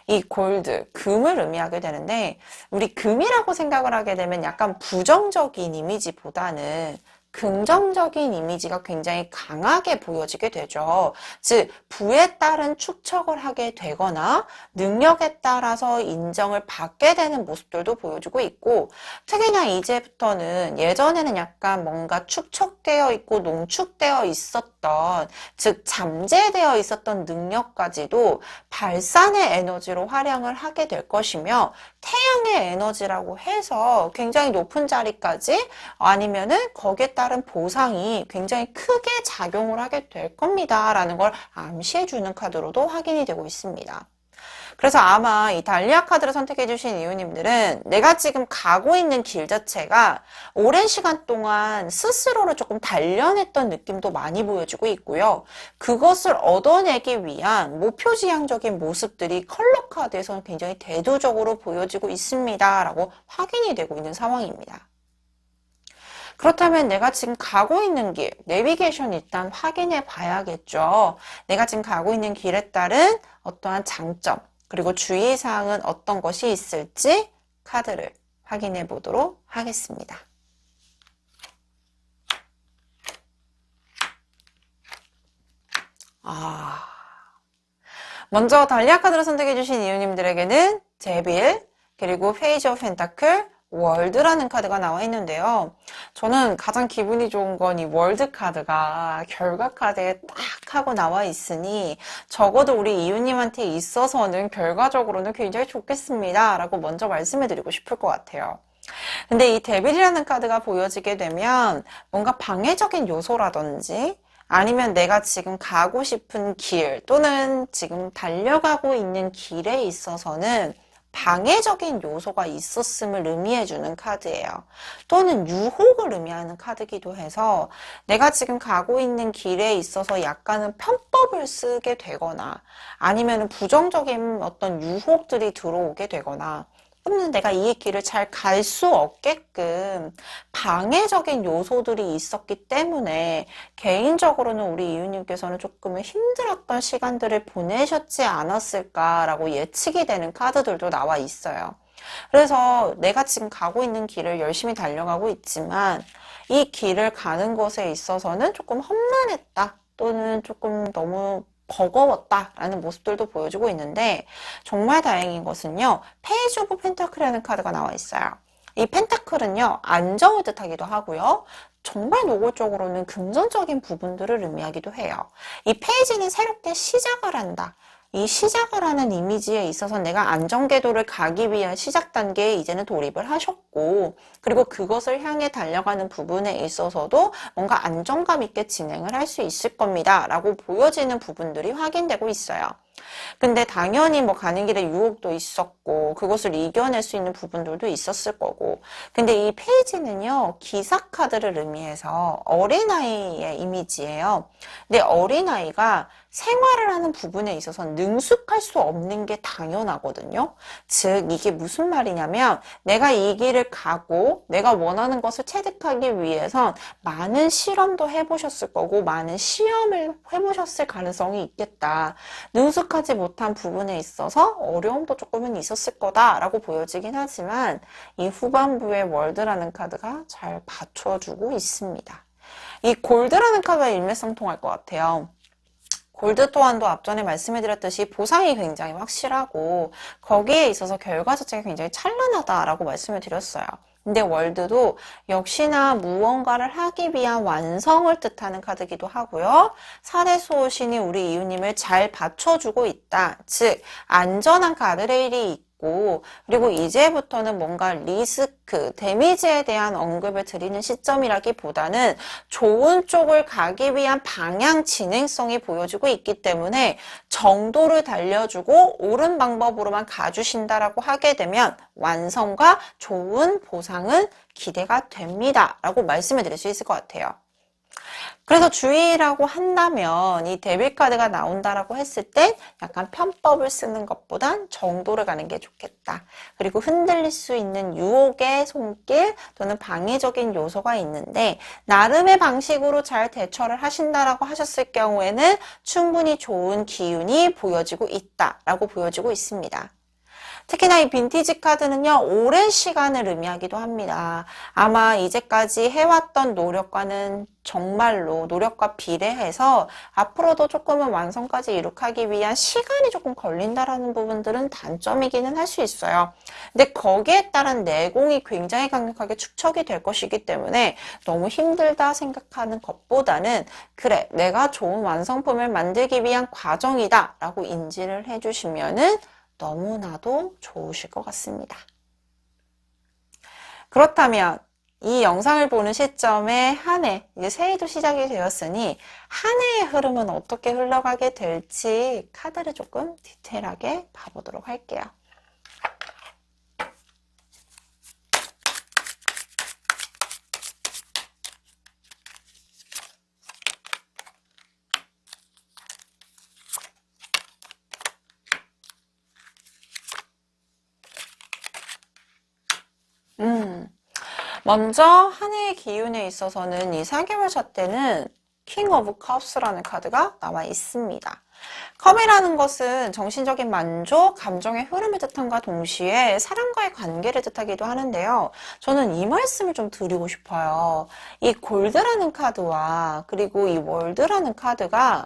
이 골드, 금을 의미하게 되는데 우리 금이라고 생각을 하게 되면 약간 부정적인 이미지보다는 긍정적인 이미지가 굉장히 강하게 보여지게 되죠. 즉 부에 따른 축척을 하게 되거나 능력에 따라서 인정을 받게 되는 모습들도 보여주고 있고 특히나 이제부터는 예전에는 약간 뭔가 축척되어 있고 농축되어 있었던 즉 잠재되어 있었던 능력까지도 발산의 에너지로 활용을 하게 될 것이며 태양의 에너지라고 해서 굉장히 높은 자리까지 아니면은 거기에 따른 보상이 굉장히 크게 작용을 하게 될 겁니다 라는 걸 암시해주는 카드로도 확인이 되고 있습니다. 그래서 아마 이 달리아 카드를 선택해 주신 이유님들은 내가 지금 가고 있는 길 자체가 오랜 시간 동안 스스로를 조금 단련했던 느낌도 많이 보여주고 있고요. 그것을 얻어내기 위한 목표지향적인 모습들이 컬러 카드에서는 굉장히 대두적으로 보여지고 있습니다 라고 확인이 되고 있는 상황입니다. 그렇다면 내가 지금 가고 있는 길, 내비게이션 일단 확인해 봐야겠죠. 내가 지금 가고 있는 길에 따른 어떠한 장점, 그리고 주의사항은 어떤 것이 있을지 카드를 확인해 보도록 하겠습니다. 먼저 달리아 카드를 선택해 주신 이유님들에게는 데빌, 그리고 페이지 오브 펜타클, 월드라는 카드가 나와 있는데요. 저는 가장 기분이 좋은 건 이 월드 카드가 결과 카드에 딱 하고 나와 있으니 적어도 우리 이유님한테 있어서는 결과적으로는 굉장히 좋겠습니다 라고 먼저 말씀해 드리고 싶을 것 같아요. 근데 이 데빌이라는 카드가 보여지게 되면 뭔가 방해적인 요소라든지 아니면 내가 지금 가고 싶은 길 또는 지금 달려가고 있는 길에 있어서는 방해적인 요소가 있었음을 의미해주는 카드예요. 또는 유혹을 의미하는 카드기도 해서 내가 지금 가고 있는 길에 있어서 약간은 편법을 쓰게 되거나 아니면 부정적인 어떤 유혹들이 들어오게 되거나 또는 내가 이 길을 잘 갈 수 없게끔 방해적인 요소들이 있었기 때문에 개인적으로는 우리 이유님께서는 조금은 힘들었던 시간들을 보내셨지 않았을까라고 예측이 되는 카드들도 나와 있어요. 그래서 내가 지금 가고 있는 길을 열심히 달려가고 있지만 이 길을 가는 것에 있어서는 조금 험난했다 또는 조금 너무 버거웠다라는 모습들도 보여주고 있는데 정말 다행인 것은요. 페이지 오브 펜타클이라는 카드가 나와 있어요. 이 펜타클은요. 안정을 뜻하기도 하고요. 정말 노골적으로는 금전적인 부분들을 의미하기도 해요. 이 페이지는 새롭게 시작을 한다. 이 시작을 하는 이미지에 있어서 내가 안정궤도를 가기 위한 시작 단계에 이제는 돌입을 하셨고, 그리고 그것을 향해 달려가는 부분에 있어서도 뭔가 안정감 있게 진행을 할 수 있을 겁니다 라고 보여지는 부분들이 확인되고 있어요. 근데 당연히 뭐 가는 길에 유혹도 있었고 그것을 이겨낼 수 있는 부분들도 있었을 거고, 근데 이 페이지는요 기사 카드를 의미해서 어린아이의 이미지예요. 근데 어린아이가 생활을 하는 부분에 있어서 능숙할 수 없는 게 당연하거든요. 즉 이게 무슨 말이냐면 내가 이 길을 가고 내가 원하는 것을 체득하기 위해선 많은 실험도 해보셨을 거고 많은 시험을 해보셨을 가능성이 있겠다. 능숙하지 못한 부분에 있어서 어려움도 조금은 있었을 거다라고 보여지긴 하지만 이 후반부의 월드라는 카드가 잘 받쳐주고 있습니다. 이 골드라는 카드가 일맥상통할 것 같아요. 골드 또한도 앞전에 말씀해드렸듯이 보상이 굉장히 확실하고 거기에 있어서 결과 자체가 굉장히 찬란하다라고 말씀을 드렸어요. 근데 월드도 역시나 무언가를 하기 위한 완성을 뜻하는 카드이기도 하고요. 사례수호신이 우리 이웃님을 잘 받쳐주고 있다. 즉 안전한 가드레일이 있고 그리고 이제부터는 뭔가 리스크, 데미지에 대한 언급을 드리는 시점이라기보다는 좋은 쪽을 가기 위한 방향 진행성이 보여지고 있기 때문에 정도를 달려주고 옳은 방법으로만 가주신다라고 하게 되면 완성과 좋은 보상은 기대가 됩니다 라고 말씀을 드릴 수 있을 것 같아요. 그래서 주의라고 한다면 이 데빌 카드가 나온다라고 했을 때 약간 편법을 쓰는 것보단 정도를 가는 게 좋겠다. 그리고 흔들릴 수 있는 유혹의 손길 또는 방해적인 요소가 있는데 나름의 방식으로 잘 대처를 하신다라고 하셨을 경우에는 충분히 좋은 기운이 보여지고 있다라고 보여지고 있습니다. 특히나 이 빈티지 카드는요, 오랜 시간을 의미하기도 합니다. 아마 이제까지 해왔던 노력과는 정말로 노력과 비례해서 앞으로도 조금은 완성까지 이룩하기 위한 시간이 조금 걸린다라는 부분들은 단점이기는 할 수 있어요. 근데 거기에 따른 내공이 굉장히 강력하게 축적이 될 것이기 때문에 너무 힘들다 생각하는 것보다는 그래, 내가 좋은 완성품을 만들기 위한 과정이다 라고 인지를 해주시면은 너무나도 좋으실 것 같습니다. 그렇다면 이 영상을 보는 시점에 한 해, 이제 새해도 시작이 되었으니 한 해의 흐름은 어떻게 흘러가게 될지 카드를 조금 디테일하게 봐보도록 할게요. 먼저 한 해의 기운에 있어서는 이 4개월 차 때는 킹 오브 컵스라는 카드가 나와 있습니다. 컵이라는 것은 정신적인 만족, 감정의 흐름을 뜻함과 동시에 사람과의 관계를 뜻하기도 하는데요. 저는 이 말씀을 좀 드리고 싶어요. 이 골드라는 카드와 그리고 이 월드라는 카드가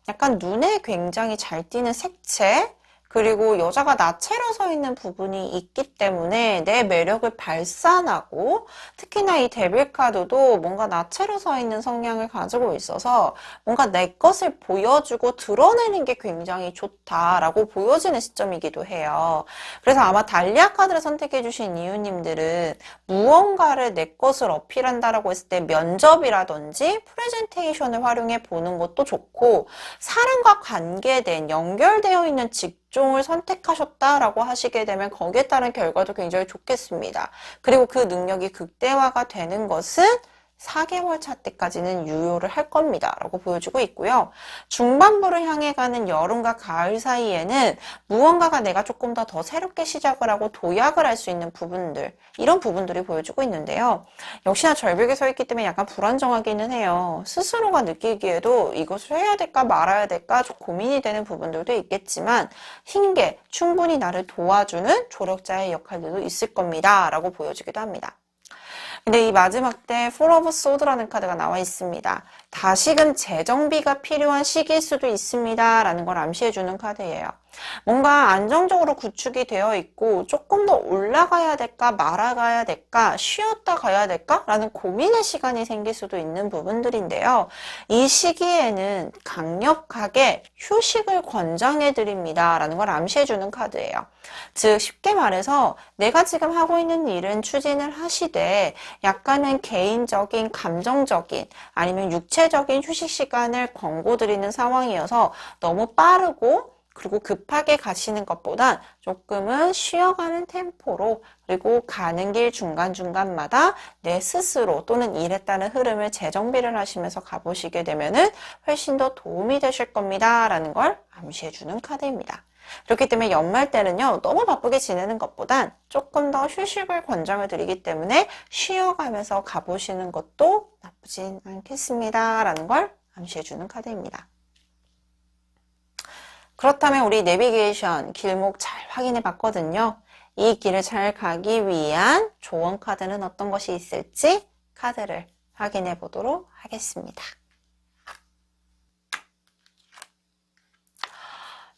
약간 눈에 굉장히 잘 띄는 색채, 그리고 여자가 나체로 서 있는 부분이 있기 때문에 내 매력을 발산하고 특히나 이 데빌 카드도 뭔가 나체로 서 있는 성향을 가지고 있어서 뭔가 내 것을 보여주고 드러내는 게 굉장히 좋다라고 보여지는 시점이기도 해요. 그래서 아마 달리아 카드를 선택해 주신 이유님들은 무언가를 내 것을 어필한다라고 했을 때 면접이라든지 프레젠테이션을 활용해 보는 것도 좋고 사람과 관계된 연결되어 있는 직종을 선택하셨다라고 하시게 되면 거기에 따른 결과도 굉장히 좋겠습니다. 그리고 그 능력이 극대화가 되는 것은 4개월 차 때까지는 유효를 할 겁니다 라고 보여주고 있고요. 중반부를 향해 가는 여름과 가을 사이에는 무언가가 내가 조금 더 새롭게 시작을 하고 도약을 할 수 있는 부분들, 이런 부분들이 보여주고 있는데요. 역시나 절벽에 서 있기 때문에 약간 불안정하기는 해요. 스스로가 느끼기에도 이것을 해야 될까 말아야 될까 좀 고민이 되는 부분들도 있겠지만 힘게 충분히 나를 도와주는 조력자의 역할들도 있을 겁니다 라고 보여주기도 합니다. 근데 이 마지막 때 Four of Swords라는 카드가 나와 있습니다. 다시금 재정비가 필요한 시기일 수도 있습니다. 라는 걸 암시해주는 카드예요. 뭔가 안정적으로 구축이 되어 있고 조금 더 올라가야 될까 말아가야 될까 쉬었다 가야 될까 라는 고민의 시간이 생길 수도 있는 부분들인데요. 이 시기에는 강력하게 휴식을 권장해 드립니다 라는 걸 암시해 주는 카드예요. 즉 쉽게 말해서 내가 지금 하고 있는 일은 추진을 하시되 약간은 개인적인 감정적인 아니면 육체적인 휴식 시간을 권고드리는 상황이어서 너무 빠르고 그리고 급하게 가시는 것보단 조금은 쉬어가는 템포로 그리고 가는 길 중간중간마다 내 스스로 또는 일에 따른 흐름을 재정비를 하시면서 가보시게 되면은 훨씬 더 도움이 되실 겁니다 라는 걸 암시해주는 카드입니다. 그렇기 때문에 연말 때는요 너무 바쁘게 지내는 것보단 조금 더 휴식을 권장을 드리기 때문에 쉬어가면서 가보시는 것도 나쁘진 않겠습니다 라는 걸 암시해주는 카드입니다. 그렇다면 우리 내비게이션 길목 잘 확인해 봤거든요. 이 길을 잘 가기 위한 조언 카드는 어떤 것이 있을지 카드를 확인해 보도록 하겠습니다.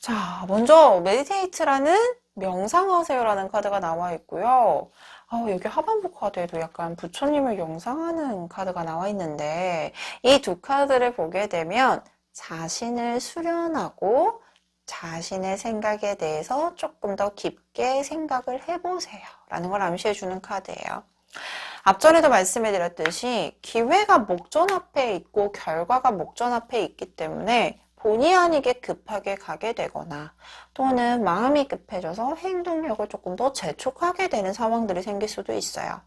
자, 먼저 메디테이트라는 명상하세요라는 카드가 나와 있고요. 여기 하반부 카드에도 약간 부처님을 영상하는 카드가 나와 있는데 이 두 카드를 보게 되면 자신을 수련하고 자신의 생각에 대해서 조금 더 깊게 생각을 해보세요 라는 걸 암시해주는 카드예요. 앞전에도 말씀해드렸듯이 기회가 목전 앞에 있고 결과가 목전 앞에 있기 때문에 본의 아니게 급하게 가게 되거나 또는 마음이 급해져서 행동력을 조금 더 재촉하게 되는 상황들이 생길 수도 있어요.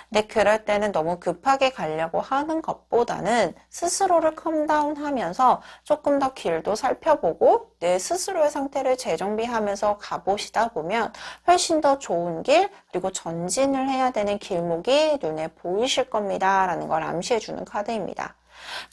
근데 그럴 때는 너무 급하게 가려고 하는 것보다는 스스로를 컴다운 하면서 조금 더 길도 살펴보고 내 스스로의 상태를 재정비하면서 가보시다 보면 훨씬 더 좋은 길 그리고 전진을 해야 되는 길목이 눈에 보이실 겁니다 라는 걸 암시해주는 카드입니다.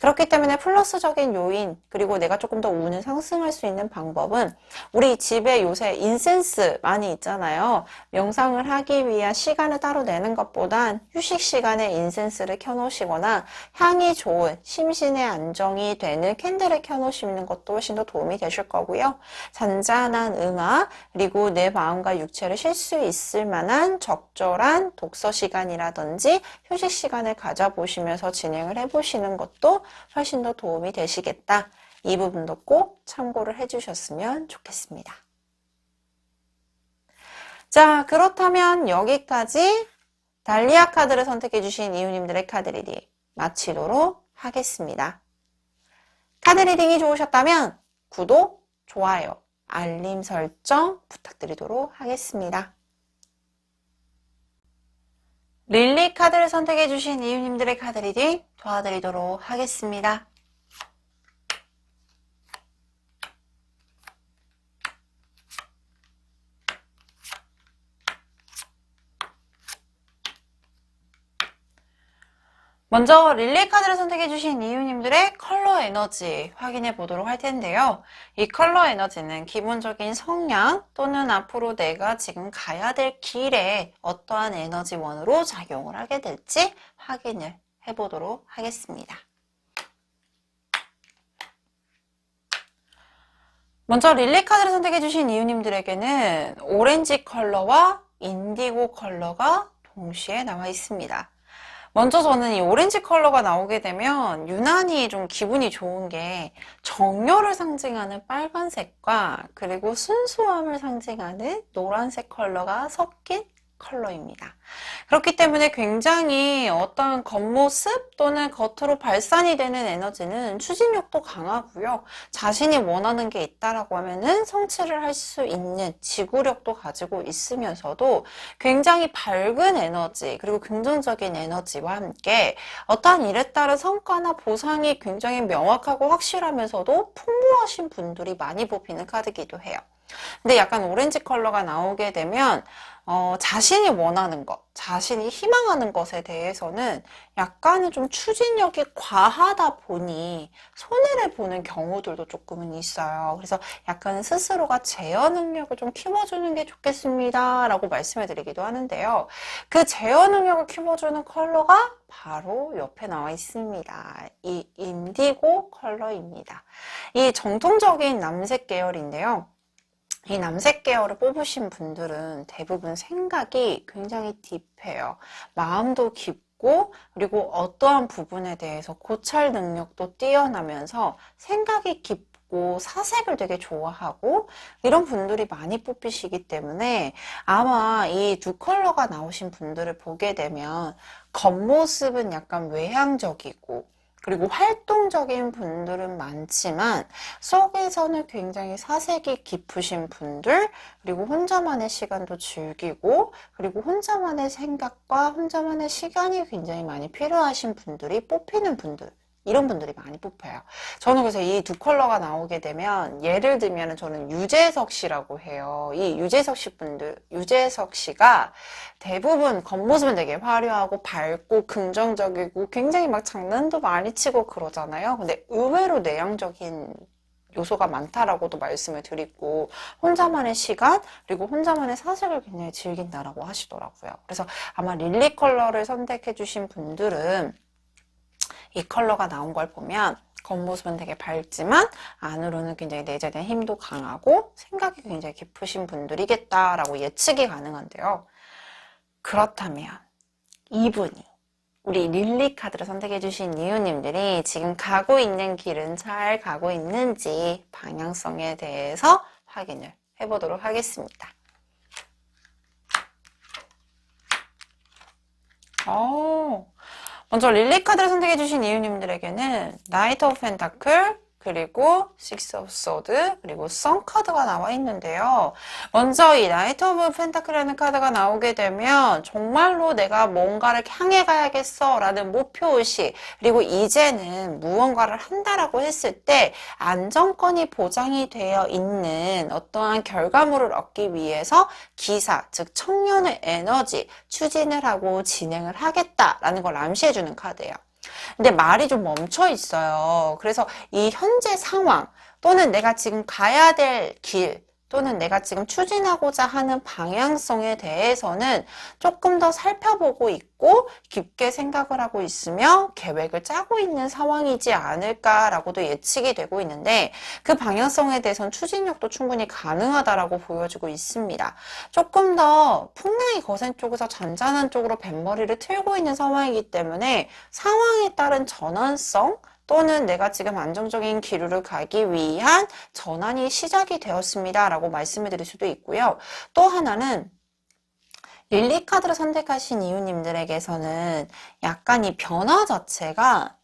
그렇기 때문에 플러스적인 요인 그리고 내가 조금 더 운을 상승할 수 있는 방법은 우리 집에 요새 인센스 많이 있잖아요. 명상을 하기 위한 시간을 따로 내는 것보단 휴식 시간에 인센스를 켜놓으시거나 향이 좋은 심신의 안정이 되는 캔들을 켜놓으시는 것도 훨씬 더 도움이 되실 거고요. 잔잔한 음악 그리고 내 마음과 육체를 쉴 수 있을 만한 적절한 독서 시간이라든지 휴식 시간을 가져보시면서 진행을 해보시는 것도 훨씬 더 도움이 되시겠다. 이 부분도 꼭 참고를 해주셨으면 좋겠습니다. 자, 그렇다면 여기까지 달리아 카드를 선택해주신 이유님들의 카드 리딩 마치도록 하겠습니다. 카드 리딩이 좋으셨다면 구독, 좋아요, 알림 설정 부탁드리도록 하겠습니다. 릴리 카드를 선택해주신 이유님들의 카드 리딩 도와드리도록 하겠습니다. 먼저 릴리 카드를 선택해주신 이유님들의 컬러 에너지 확인해 보도록 할 텐데요. 이 컬러 에너지는 기본적인 성향 또는 앞으로 내가 지금 가야 될 길에 어떠한 에너지원으로 작용을 하게 될지 확인을 해보도록 하겠습니다. 먼저 릴리 카드를 선택해주신 이유님들에게는 오렌지 컬러와 인디고 컬러가 동시에 나와 있습니다. 먼저 저는 이 오렌지 컬러가 나오게 되면 유난히 좀 기분이 좋은 게 정열을 상징하는 빨간색과 그리고 순수함을 상징하는 노란색 컬러가 섞인 컬러입니다. 그렇기 때문에 굉장히 어떤 겉모습 또는 겉으로 발산이 되는 에너지는 추진력도 강하고요. 자신이 원하는 게 있다라고 하면은 성취를 할 수 있는 지구력도 가지고 있으면서도 굉장히 밝은 에너지 그리고 긍정적인 에너지와 함께 어떠한 일에 따른 성과나 보상이 굉장히 명확하고 확실하면서도 풍부하신 분들이 많이 뽑히는 카드이기도 해요. 근데 약간 오렌지 컬러가 나오게 되면 자신이 원하는 것, 자신이 희망하는 것에 대해서는 약간은 좀 추진력이 과하다 보니 손해를 보는 경우들도 조금은 있어요. 그래서 약간 스스로가 제어 능력을 좀 키워주는 게 좋겠습니다 라고 말씀을 드리기도 하는데요. 그 제어 능력을 키워주는 컬러가 바로 옆에 나와 있습니다. 이 인디고 컬러입니다. 이 정통적인 남색 계열인데요. 이 남색 계열을 뽑으신 분들은 대부분 생각이 굉장히 딥해요. 마음도 깊고, 그리고 어떠한 부분에 대해서 고찰 능력도 뛰어나면서 생각이 깊고 사색을 되게 좋아하고 이런 분들이 많이 뽑히시기 때문에 아마 이 두 컬러가 나오신 분들을 보게 되면 겉모습은 약간 외향적이고 그리고 활동적인 분들은 많지만 속에서는 굉장히 사색이 깊으신 분들, 그리고 혼자만의 시간도 즐기고, 그리고 혼자만의 생각과 혼자만의 시간이 굉장히 많이 필요하신 분들이 뽑히는 분들, 이런 분들이 많이 뽑혀요. 저는 그래서 이 두 컬러가 나오게 되면 예를 들면 저는 유재석 씨라고 해요. 이 유재석 씨가 대부분 겉모습은 되게 화려하고 밝고 긍정적이고 굉장히 막 장난도 많이 치고 그러잖아요. 근데 의외로 내향적인 요소가 많다라고도 말씀을 드리고 혼자만의 시간 그리고 혼자만의 사색을 굉장히 즐긴다라고 하시더라고요. 그래서 아마 릴리 컬러를 선택해 주신 분들은 이 컬러가 나온 걸 보면 겉모습은 되게 밝지만 안으로는 굉장히 내재된 힘도 강하고 생각이 굉장히 깊으신 분들이겠다라고 예측이 가능한데요. 그렇다면 이분이 우리 릴리 카드를 선택해 주신 이유님들이 지금 가고 있는 길은 잘 가고 있는지 방향성에 대해서 확인을 해보도록 하겠습니다. 먼저 릴리 카드를 선택해 주신 이유님들에게는 나이트 오브 펜타클, 그리고 식스 오브 소드, 그리고 선 카드가 나와 있는데요. 먼저 이 나이트 오브 펜타클이라는 카드가 나오게 되면 정말로 내가 뭔가를 향해 가야겠어 라는 목표의식, 그리고 이제는 무언가를 한다라고 했을 때 안정권이 보장이 되어 있는 어떠한 결과물을 얻기 위해서 기사, 즉 청년의 에너지, 추진을 하고 진행을 하겠다라는 걸 암시해주는 카드예요. 근데 말이 좀 멈춰 있어요. 그래서 이 현재 상황 또는 내가 지금 가야 될 길 또는 내가 지금 추진하고자 하는 방향성에 대해서는 조금 더 살펴보고 있고 깊게 생각을 하고 있으며 계획을 짜고 있는 상황이지 않을까라고도 예측이 되고 있는데 그 방향성에 대해서는 추진력도 충분히 가능하다라고 보여지고 있습니다. 조금 더 풍랑이 거센 쪽에서 잔잔한 쪽으로 뱃머리를 틀고 있는 상황이기 때문에 상황에 따른 전환성 또는 내가 지금 안정적인 기류를 가기 위한 전환이 시작이 되었습니다 라고 말씀을 드릴 수도 있고요. 또 하나는 릴리 카드를 선택하신 이유님들에게서는 약간 이 변화 자체가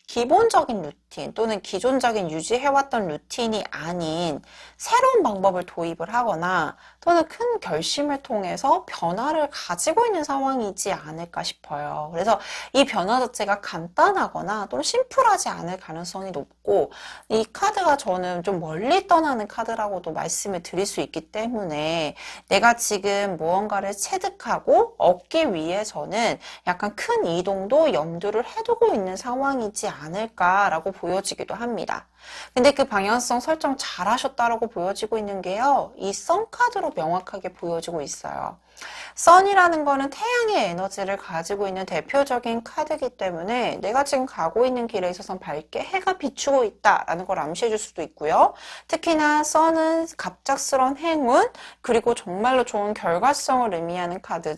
기본적인 루틴 또는 기존적인 유지해왔던 루틴이 아닌 새로운 방법을 도입을 하거나 또는 큰 결심을 통해서 변화를 가지고 있는 상황이지 않을까 싶어요. 그래서 이 변화 자체가 간단하거나 또는 심플하지 않을 가능성이 높고 이 카드가 저는 좀 멀리 떠나는 카드라고도 말씀을 드릴 수 있기 때문에 내가 지금 무언가를 체득하고 얻기 위해서는 약간 큰 이동도 염두를 해두고 있는 상황이지 않을까라고 보여지기도 합니다. 근데 그 방향성 설정 잘 하셨다라고 보여지고 있는 게요. 이 선 카드로 명확하게 보여지고 있어요. 선이라는 거는 태양의 에너지를 가지고 있는 대표적인 카드이기 때문에 내가 지금 가고 있는 길에 있어서 밝게 해가 비추고 있다라는 걸 암시해 줄 수도 있고요. 특히나 선은 갑작스러운 행운 그리고 정말로 좋은 결과성을 의미하는 카드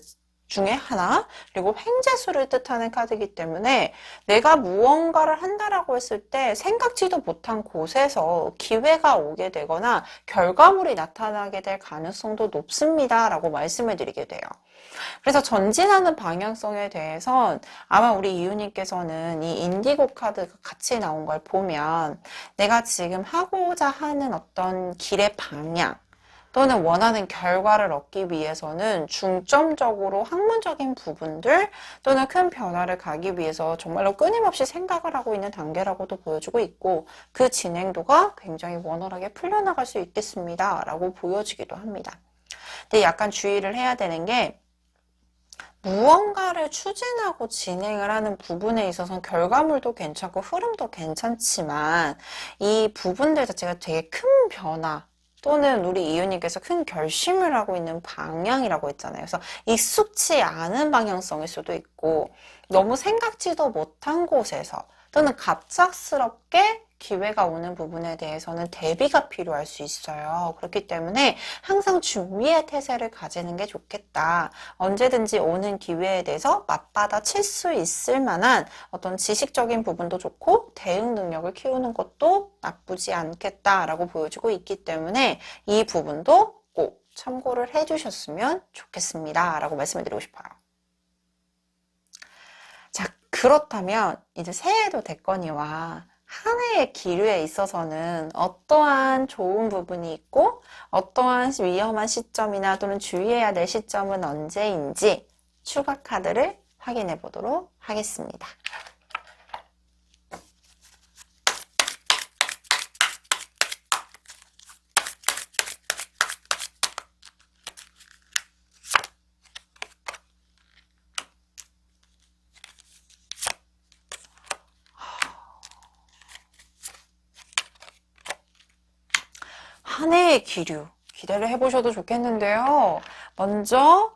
중에 하나, 그리고 횡재수를 뜻하는 카드이기 때문에 내가 무언가를 한다라고 했을 때 생각지도 못한 곳에서 기회가 오게 되거나 결과물이 나타나게 될 가능성도 높습니다 라고 말씀을 드리게 돼요. 그래서 전진하는 방향성에 대해선 아마 우리 이유님께서는 이 인디고 카드가 같이 나온 걸 보면 내가 지금 하고자 하는 어떤 길의 방향 또는 원하는 결과를 얻기 위해서는 중점적으로 학문적인 부분들 또는 큰 변화를 가기 위해서 정말로 끊임없이 생각을 하고 있는 단계라고도 보여주고 있고 그 진행도가 굉장히 원활하게 풀려나갈 수 있겠습니다. 라고 보여지기도 합니다. 근데 약간 주의를 해야 되는 게 무언가를 추진하고 진행을 하는 부분에 있어서는 결과물도 괜찮고 흐름도 괜찮지만 이 부분들 자체가 되게 큰 변화 또는 우리 이유님께서 큰 결심을 하고 있는 방향이라고 했잖아요. 그래서 익숙치 않은 방향성일 수도 있고 너무 생각지도 못한 곳에서 또는 갑작스럽게 기회가 오는 부분에 대해서는 대비가 필요할 수 있어요. 그렇기 때문에 항상 준비의 태세를 가지는 게 좋겠다. 언제든지 오는 기회에 대해서 맞받아 칠 수 있을 만한 어떤 지식적인 부분도 좋고 대응 능력을 키우는 것도 나쁘지 않겠다라고 보여주고 있기 때문에 이 부분도 꼭 참고를 해주셨으면 좋겠습니다. 라고 말씀을 드리고 싶어요. 자, 그렇다면 이제 새해도 됐거니와 한 해의 기류에 있어서는 어떠한 좋은 부분이 있고 어떠한 위험한 시점이나 또는 주의해야 될 시점은 언제인지 추가 카드를 확인해 보도록 하겠습니다. 한 해의 기류 기대를 해보셔도 좋겠는데요. 먼저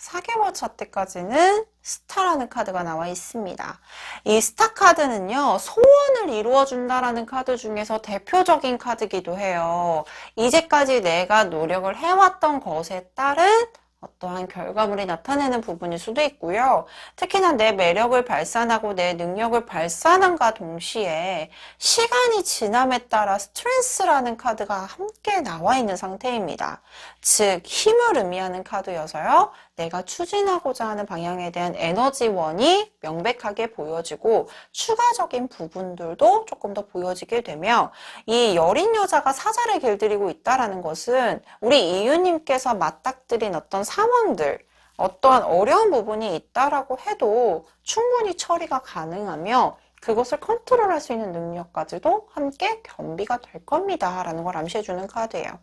4개월 차 때까지는 스타라는 카드가 나와 있습니다. 이 스타 카드는요, 소원을 이루어준다라는 카드 중에서 대표적인 카드기도 해요. 이제까지 내가 노력을 해왔던 것에 따른 어떠한 결과물이 나타내는 부분일 수도 있고요. 특히나 내 매력을 발산하고 내 능력을 발산함과 동시에 시간이 지남에 따라 스트레스라는 카드가 함께 나와 있는 상태입니다. 즉 힘을 의미하는 카드여서요. 내가 추진하고자 하는 방향에 대한 에너지원이 명백하게 보여지고 추가적인 부분들도 조금 더 보여지게 되며 이 여린 여자가 사자를 길들이고 있다는 것은 우리 이유님께서 맞닥뜨린 어떤 상황들 어떠한 어려운 부분이 있다라고 해도 충분히 처리가 가능하며 그것을 컨트롤할 수 있는 능력까지도 함께 겸비가 될 겁니다 라는 걸 암시해주는 카드예요.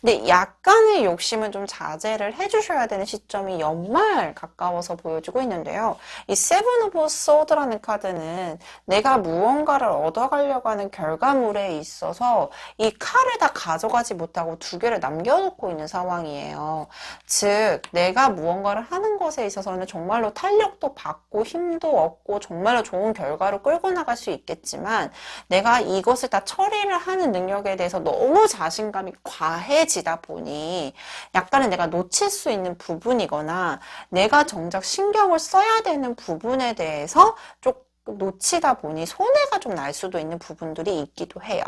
근데 약간의 욕심은 좀 자제를 해주셔야 되는 시점이 연말 가까워서 보여지고 있는데요. 이 세븐 오브 소드라는 카드는 내가 무언가를 얻어가려고 하는 결과물에 있어서 이 칼을 다 가져가지 못하고 두 개를 남겨놓고 있는 상황이에요. 즉 내가 무언가를 하는 것에 있어서는 정말로 탄력도 받고 힘도 얻고 정말로 좋은 결과로 끌고 나갈 수 있겠지만 내가 이것을 다 처리를 하는 능력에 대해서 너무 자신감이 과해지다 보니 약간은 내가 놓칠 수 있는 부분이거나 내가 정작 신경을 써야 되는 부분에 대해서 조금 놓치다 보니 손해가 좀 날 수도 있는 부분들이 있기도 해요.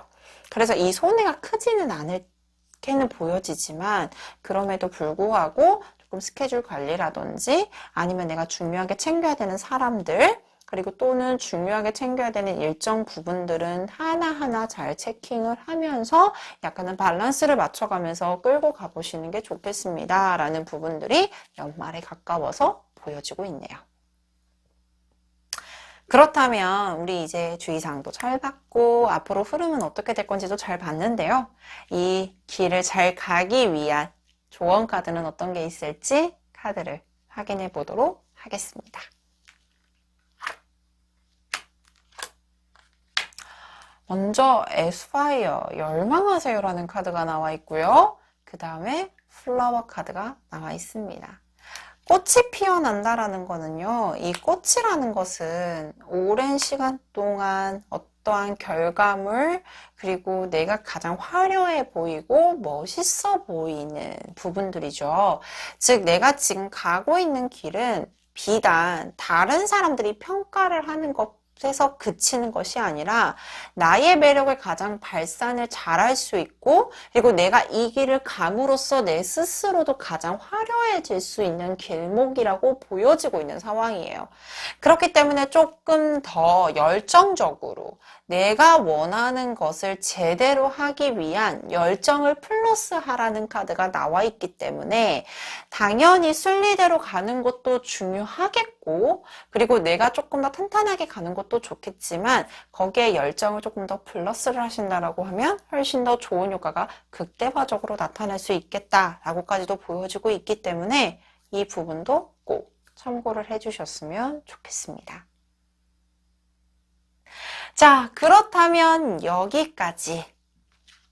그래서 이 손해가 크지는 않게는 보여지지만 그럼에도 불구하고 조금 스케줄 관리라든지 아니면 내가 중요하게 챙겨야 되는 사람들 그리고 또는 중요하게 챙겨야 되는 일정 부분들은 하나하나 잘 체킹을 하면서 약간은 밸런스를 맞춰가면서 끌고 가보시는 게 좋겠습니다. 라는 부분들이 연말에 가까워서 보여지고 있네요. 그렇다면 우리 이제 주의사항도 잘 봤고 앞으로 흐름은 어떻게 될 건지도 잘 봤는데요. 이 길을 잘 가기 위한 조언 카드는 어떤 게 있을지 카드를 확인해 보도록 하겠습니다. 먼저 에스파이어 열망하세요 라는 카드가 나와 있고요. 그 다음에 플라워 카드가 나와 있습니다. 꽃이 피어난다라는 거는요. 이 꽃이라는 것은 오랜 시간 동안 어떠한 결과물 그리고 내가 가장 화려해 보이고 멋있어 보이는 부분들이죠. 즉 내가 지금 가고 있는 길은 비단 다른 사람들이 평가를 하는 것 에서 그치는 것이 아니라 나의 매력을 가장 발산을 잘할 수 있고 그리고 내가 이 길을 감으로써 내 스스로도 가장 화려해질 수 있는 길목이라고 보여지고 있는 상황이에요. 그렇기 때문에 조금 더 열정적으로 내가 원하는 것을 제대로 하기 위한 열정을 플러스하라는 카드가 나와 있기 때문에 당연히 순리대로 가는 것도 중요하겠고 그리고 내가 조금 더 탄탄하게 가는 것도 좋겠지만 거기에 열정을 조금 더 플러스를 하신다라고 하면 훨씬 더 좋은 효과가 극대화적으로 나타날 수 있겠다라고까지도 보여지고 있기 때문에 이 부분도 꼭 참고를 해주셨으면 좋겠습니다. 자, 그렇다면 여기까지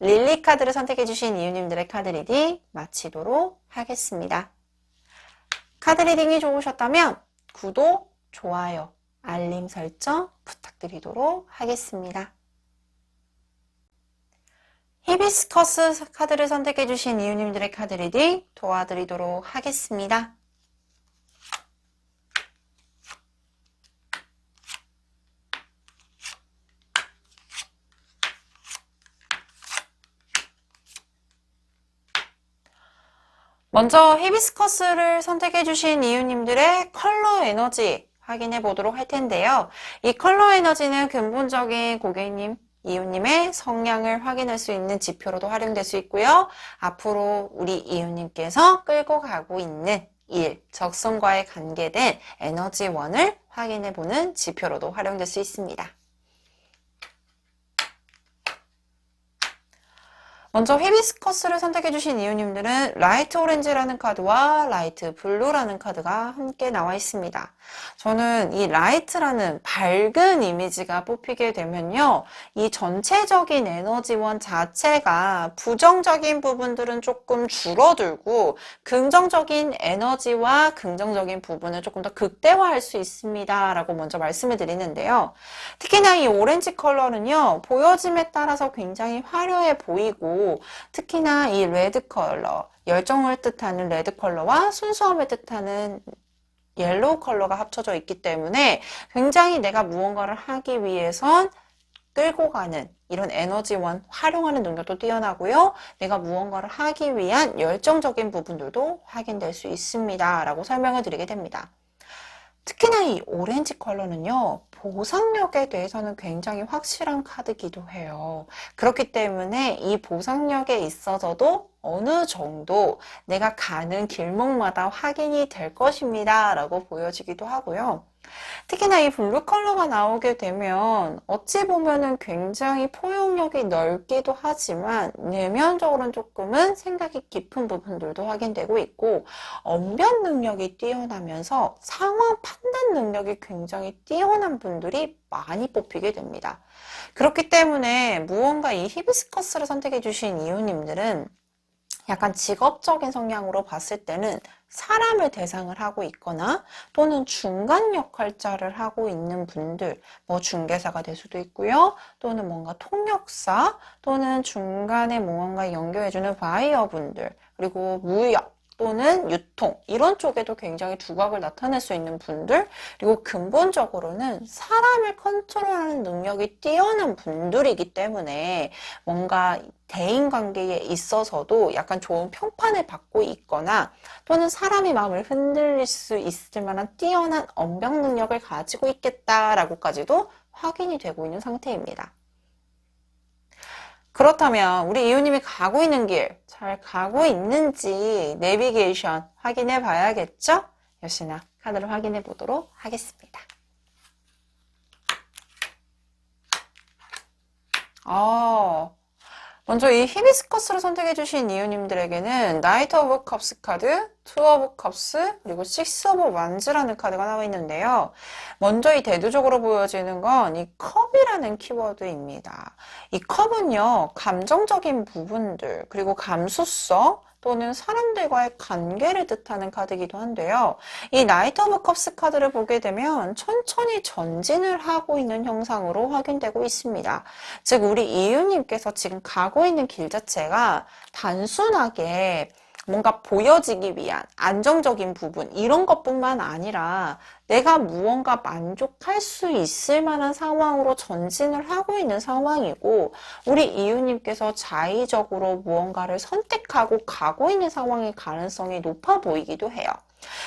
릴리 카드를 선택해주신 이유님들의 카드 리딩 마치도록 하겠습니다. 카드 리딩이 좋으셨다면 구독, 좋아요, 알림 설정 부탁드리도록 하겠습니다. 히비스커스 카드를 선택해주신 이유님들의 카드 리딩 도와드리도록 하겠습니다. 먼저 히비스커스를 선택해주신 이유님들의 컬러 에너지 확인해 보도록 할 텐데요. 이 컬러 에너지는 근본적인 고객님, 이유님의 성향을 확인할 수 있는 지표로도 활용될 수 있고요. 앞으로 우리 이유님께서 끌고 가고 있는 일, 적성과의 관계된 에너지원을 확인해 보는 지표로도 활용될 수 있습니다. 먼저 히비스커스를 선택해주신 이유님들은 라이트 오렌지라는 카드와 라이트 블루라는 카드가 함께 나와 있습니다. 저는 이 라이트라는 밝은 이미지가 뽑히게 되면요. 이 전체적인 에너지원 자체가 부정적인 부분들은 조금 줄어들고 긍정적인 에너지와 긍정적인 부분을 조금 더 극대화할 수 있습니다. 라고 먼저 말씀을 드리는데요. 특히나 이 오렌지 컬러는요. 보여짐에 따라서 굉장히 화려해 보이고 특히나 이 레드 컬러, 열정을 뜻하는 레드 컬러와 순수함을 뜻하는 옐로우 컬러가 합쳐져 있기 때문에 굉장히 내가 무언가를 하기 위해선 끌고 가는 이런 에너지원 활용하는 능력도 뛰어나고요. 내가 무언가를 하기 위한 열정적인 부분들도 확인될 수 있습니다. 라고 설명을 드리게 됩니다. 특히나 이 오렌지 컬러는요. 보상력에 대해서는 굉장히 확실한 카드기도 해요. 그렇기 때문에 이 보상력에 있어서도 어느 정도 내가 가는 길목마다 확인이 될 것입니다. 라고 보여지기도 하고요. 특히나 이 블루 컬러가 나오게 되면 어찌 보면은 굉장히 포용력이 넓기도 하지만 내면적으로는 조금은 생각이 깊은 부분들도 확인되고 있고 언변 능력이 뛰어나면서 상황 판단 능력이 굉장히 뛰어난 분들이 많이 뽑히게 됩니다. 그렇기 때문에 무언가 이 히비스커스를 선택해 주신 이유님들은 약간 직업적인 성향으로 봤을 때는 사람을 대상을 하고 있거나 또는 중간 역할자를 하고 있는 분들, 뭐 중개사가 될 수도 있고요. 또는 뭔가 통역사 또는 중간에 무언가 연결해주는 바이어 분들, 그리고 무역 또는 유통 이런 쪽에도 굉장히 두각을 나타낼 수 있는 분들, 그리고 근본적으로는 사람을 컨트롤하는 능력이 뛰어난 분들이기 때문에 뭔가 대인관계에 있어서도 약간 좋은 평판을 받고 있거나 또는 사람의 마음을 흔들릴 수 있을 만한 뛰어난 언변 능력을 가지고 있겠다라고까지도 확인이 되고 있는 상태입니다. 그렇다면 우리 이유님이 가고 있는 길 잘 가고 있는지 내비게이션 확인해 봐야겠죠? 역시나 카드를 확인해 보도록 하겠습니다. 먼저 이 히비스커스를 선택해 주신 이유님들에게는 나이트 오브 컵스 카드, 투 오브 컵스, 그리고 식스 오브 완즈라는 카드가 나와 있는데요. 먼저 이 대두적으로 보여지는 건 이 컵이라는 키워드입니다. 이 컵은요, 감정적인 부분들, 그리고 감수성, 또는 사람들과의 관계를 뜻하는 카드이기도 한데요. 이 나이트 오브 컵스 카드를 보게 되면 천천히 전진을 하고 있는 형상으로 확인되고 있습니다. 즉 우리 이유님께서 지금 가고 있는 길 자체가 단순하게 뭔가 보여지기 위한 안정적인 부분, 이런 것뿐만 아니라 내가 무언가 만족할 수 있을 만한 상황으로 전진을 하고 있는 상황이고, 우리 이유님께서 자의적으로 무언가를 선택하고 가고 있는 상황일 가능성이 높아 보이기도 해요.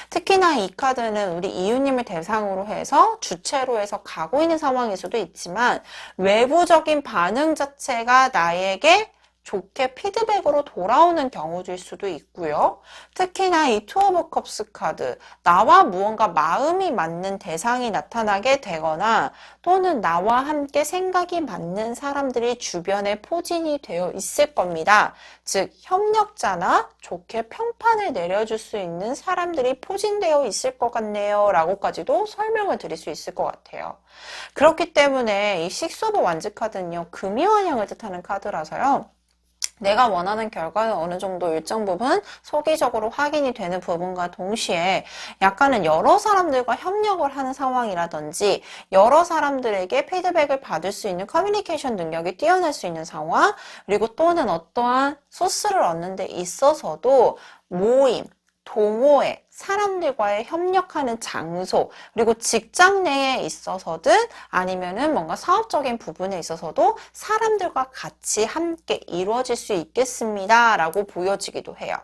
특히나 이 카드는 우리 이유님을 대상으로 해서 주체로 해서 가고 있는 상황일 수도 있지만, 외부적인 반응 자체가 나에게 좋게 피드백으로 돌아오는 경우일 수도 있고요. 특히나 이 투 오브 컵스 카드, 나와 무언가 마음이 맞는 대상이 나타나게 되거나, 또는 나와 함께 생각이 맞는 사람들이 주변에 포진이 되어 있을 겁니다. 즉 협력자나 좋게 평판을 내려줄 수 있는 사람들이 포진되어 있을 것 같네요 라고까지도 설명을 드릴 수 있을 것 같아요. 그렇기 때문에 이 식스 오브 완즈 카드는요, 금이환영을 뜻하는 카드라서요, 내가 원하는 결과는 어느 정도 일정 부분 소기적으로 확인이 되는 부분과 동시에 약간은 여러 사람들과 협력을 하는 상황이라든지 여러 사람들에게 피드백을 받을 수 있는 커뮤니케이션 능력이 뛰어날 수 있는 상황, 그리고 또는 어떠한 소스를 얻는 데 있어서도 모임, 동호회, 사람들과의 협력하는 장소, 그리고 직장 내에 있어서든 아니면은 뭔가 사업적인 부분에 있어서도 사람들과 같이 함께 이루어질 수 있겠습니다 라고 보여지기도 해요.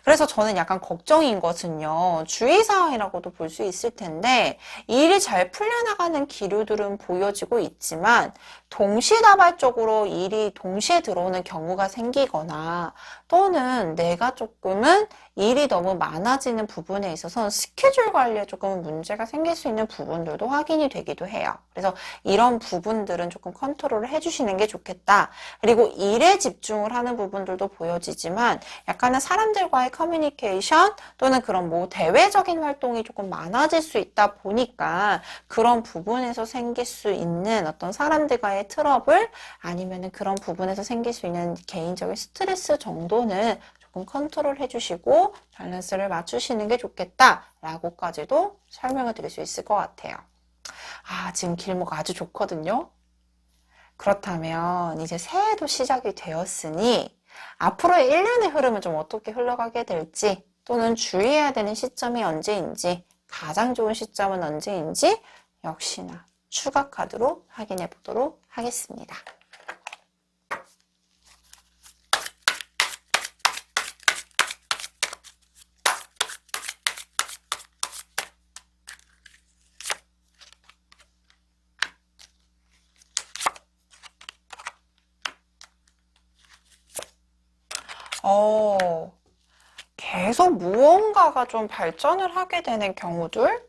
그래서 저는 약간 걱정인 것은요, 주의사항이라고도 볼 수 있을 텐데, 일이 잘 풀려나가는 기류들은 보여지고 있지만 동시다발적으로 일이 동시에 들어오는 경우가 생기거나, 또는 내가 조금은 일이 너무 많아지는 부분에 있어서 스케줄 관리에 조금 문제가 생길 수 있는 부분들도 확인이 되기도 해요. 그래서 이런 부분들은 조금 컨트롤을 해주시는 게 좋겠다. 그리고 일에 집중을 하는 부분들도 보여지지만 약간은 사람들과의 커뮤니케이션 또는 그런 뭐 대외적인 활동이 조금 많아질 수 있다 보니까 그런 부분에서 생길 수 있는 어떤 사람들과의 트러블, 아니면은 그런 부분에서 생길 수 있는 개인적인 스트레스 정도는 조금 컨트롤 해주시고 밸런스를 맞추시는 게 좋겠다 라고까지도 설명을 드릴 수 있을 것 같아요. 지금 길목 아주 좋거든요. 그렇다면 이제 새해도 시작이 되었으니 앞으로의 1년의 흐름은 좀 어떻게 흘러가게 될지, 또는 주의해야 되는 시점이 언제인지, 가장 좋은 시점은 언제인지 역시나 추가 카드로 확인해 보도록 하겠습니다. 계속 무언가가 좀 발전을 하게 되는 경우들,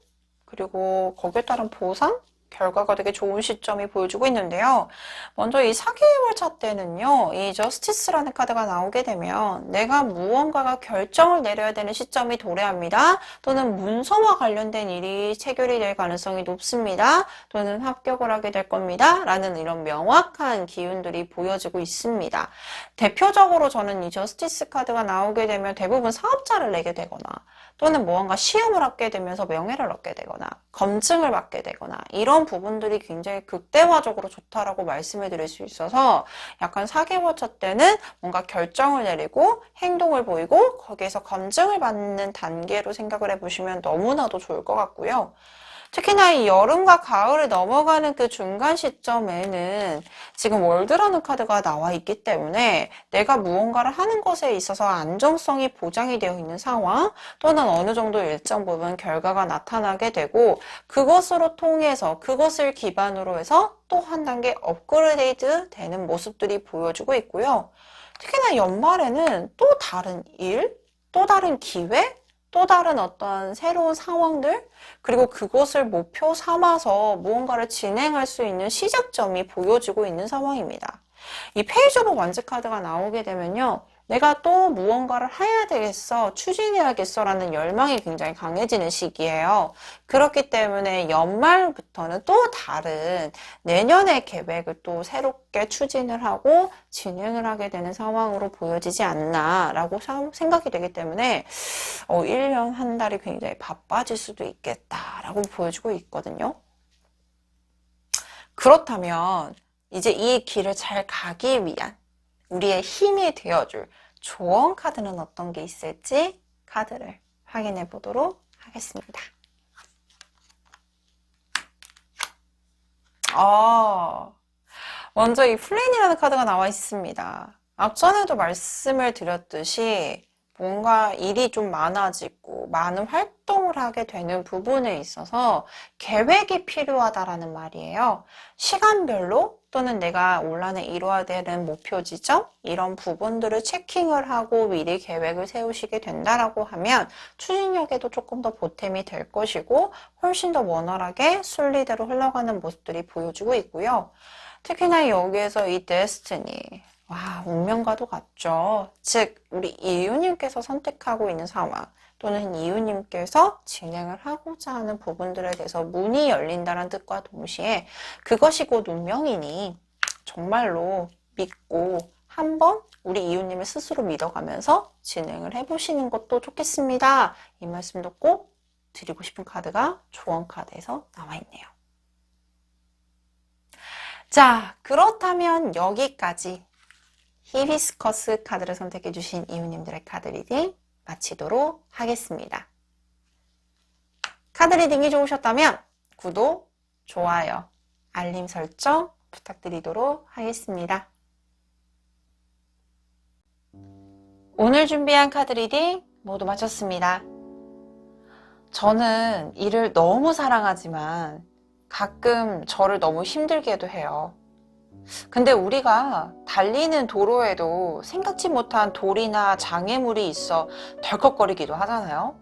그리고 거기에 따른 보상? 결과가 되게 좋은 시점이 보여주고 있는데요. 먼저 이 사기월차 때는요, 이 저스티스라는 카드가 나오게 되면 내가 무언가가 결정을 내려야 되는 시점이 도래합니다. 또는 문서와 관련된 일이 체결이 될 가능성이 높습니다. 또는 합격을 하게 될 겁니다. 라는 이런 명확한 기운들이 보여지고 있습니다. 대표적으로 저는 이 저스티스 카드가 나오게 되면 대부분 사업자를 내게 되거나, 또는 무언가 시험을 얻게 되면서 명예를 얻게 되거나 검증을 받게 되거나, 이런 부분들이 굉장히 극대화적으로 좋다라고 말씀을 드릴 수 있어서 약간 사계월차 때는 뭔가 결정을 내리고 행동을 보이고 거기에서 검증을 받는 단계로 생각을 해보시면 너무나도 좋을 것 같고요. 특히나 이 여름과 가을을 넘어가는 그 중간 시점에는 지금 월드라는 카드가 나와 있기 때문에 내가 무언가를 하는 것에 있어서 안정성이 보장이 되어 있는 상황, 또는 어느 정도 일정 부분 결과가 나타나게 되고, 그것으로 통해서 그것을 기반으로 해서 또 한 단계 업그레이드 되는 모습들이 보여주고 있고요. 특히나 연말에는 또 다른 일, 또 다른 기회, 또 다른 어떤 새로운 상황들, 그리고 그것을 목표 삼아서 무언가를 진행할 수 있는 시작점이 보여지고 있는 상황입니다. 이 페이지 오브 완즈 카드가 나오게 되면요, 내가 또 무언가를 해야 되겠어, 추진해야겠어 라는 열망이 굉장히 강해지는 시기예요. 그렇기 때문에 연말부터는 또 다른 내년의 계획을 또 새롭게 추진을 하고 진행을 하게 되는 상황으로 보여지지 않나 라고 생각이 되기 때문에 1년 한 달이 굉장히 바빠질 수도 있겠다라고 보여주고 있거든요. 그렇다면 이제 이 길을 잘 가기 위한 우리의 힘이 되어줄 조언 카드는 어떤 게 있을지 카드를 확인해 보도록 하겠습니다. 먼저 이 플랜이라는 카드가 나와 있습니다. 앞전에도 말씀을 드렸듯이 뭔가 일이 좀 많아지고 많은 활동을 하게 되는 부분에 있어서 계획이 필요하다라는 말이에요. 시간별로 또는 내가 올 한해 이루어야 되는 목표 지점 이런 부분들을 체킹을 하고 미리 계획을 세우시게 된다라고 하면 추진력에도 조금 더 보탬이 될 것이고 훨씬 더 원활하게 순리대로 흘러가는 모습들이 보여주고 있고요. 특히나 여기에서 이 데스티니, 와, 운명과도 같죠. 즉, 우리 이유님께서 선택하고 있는 상황 또는 이유님께서 진행을 하고자 하는 부분들에 대해서 문이 열린다는 뜻과 동시에 그것이 곧 운명이니 정말로 믿고 한번 우리 이유님을 스스로 믿어가면서 진행을 해보시는 것도 좋겠습니다. 이 말씀도 꼭 드리고 싶은 카드가 조언 카드에서 나와 있네요. 자, 그렇다면 여기까지 히비스커스 카드를 선택해 주신 이웃님들의 카드 리딩 마치도록 하겠습니다. 카드 리딩이 좋으셨다면 구독, 좋아요, 알림 설정 부탁드리도록 하겠습니다. 오늘 준비한 카드 리딩 모두 마쳤습니다. 저는 일을 너무 사랑하지만 가끔 저를 너무 힘들게도 해요. 근데 우리가 달리는 도로에도 생각지 못한 돌이나 장애물이 있어 덜컥거리기도 하잖아요.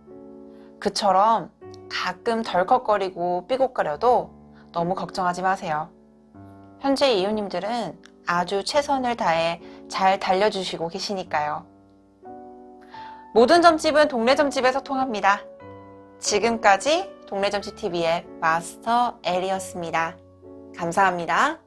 그처럼 가끔 덜컥거리고 삐걱거려도 너무 걱정하지 마세요. 현재 이웃님들은 아주 최선을 다해 잘 달려주시고 계시니까요. 모든 점집은 동네점집에서 통합니다. 지금까지 동네점집TV의 마스터 엘이었습니다. 감사합니다.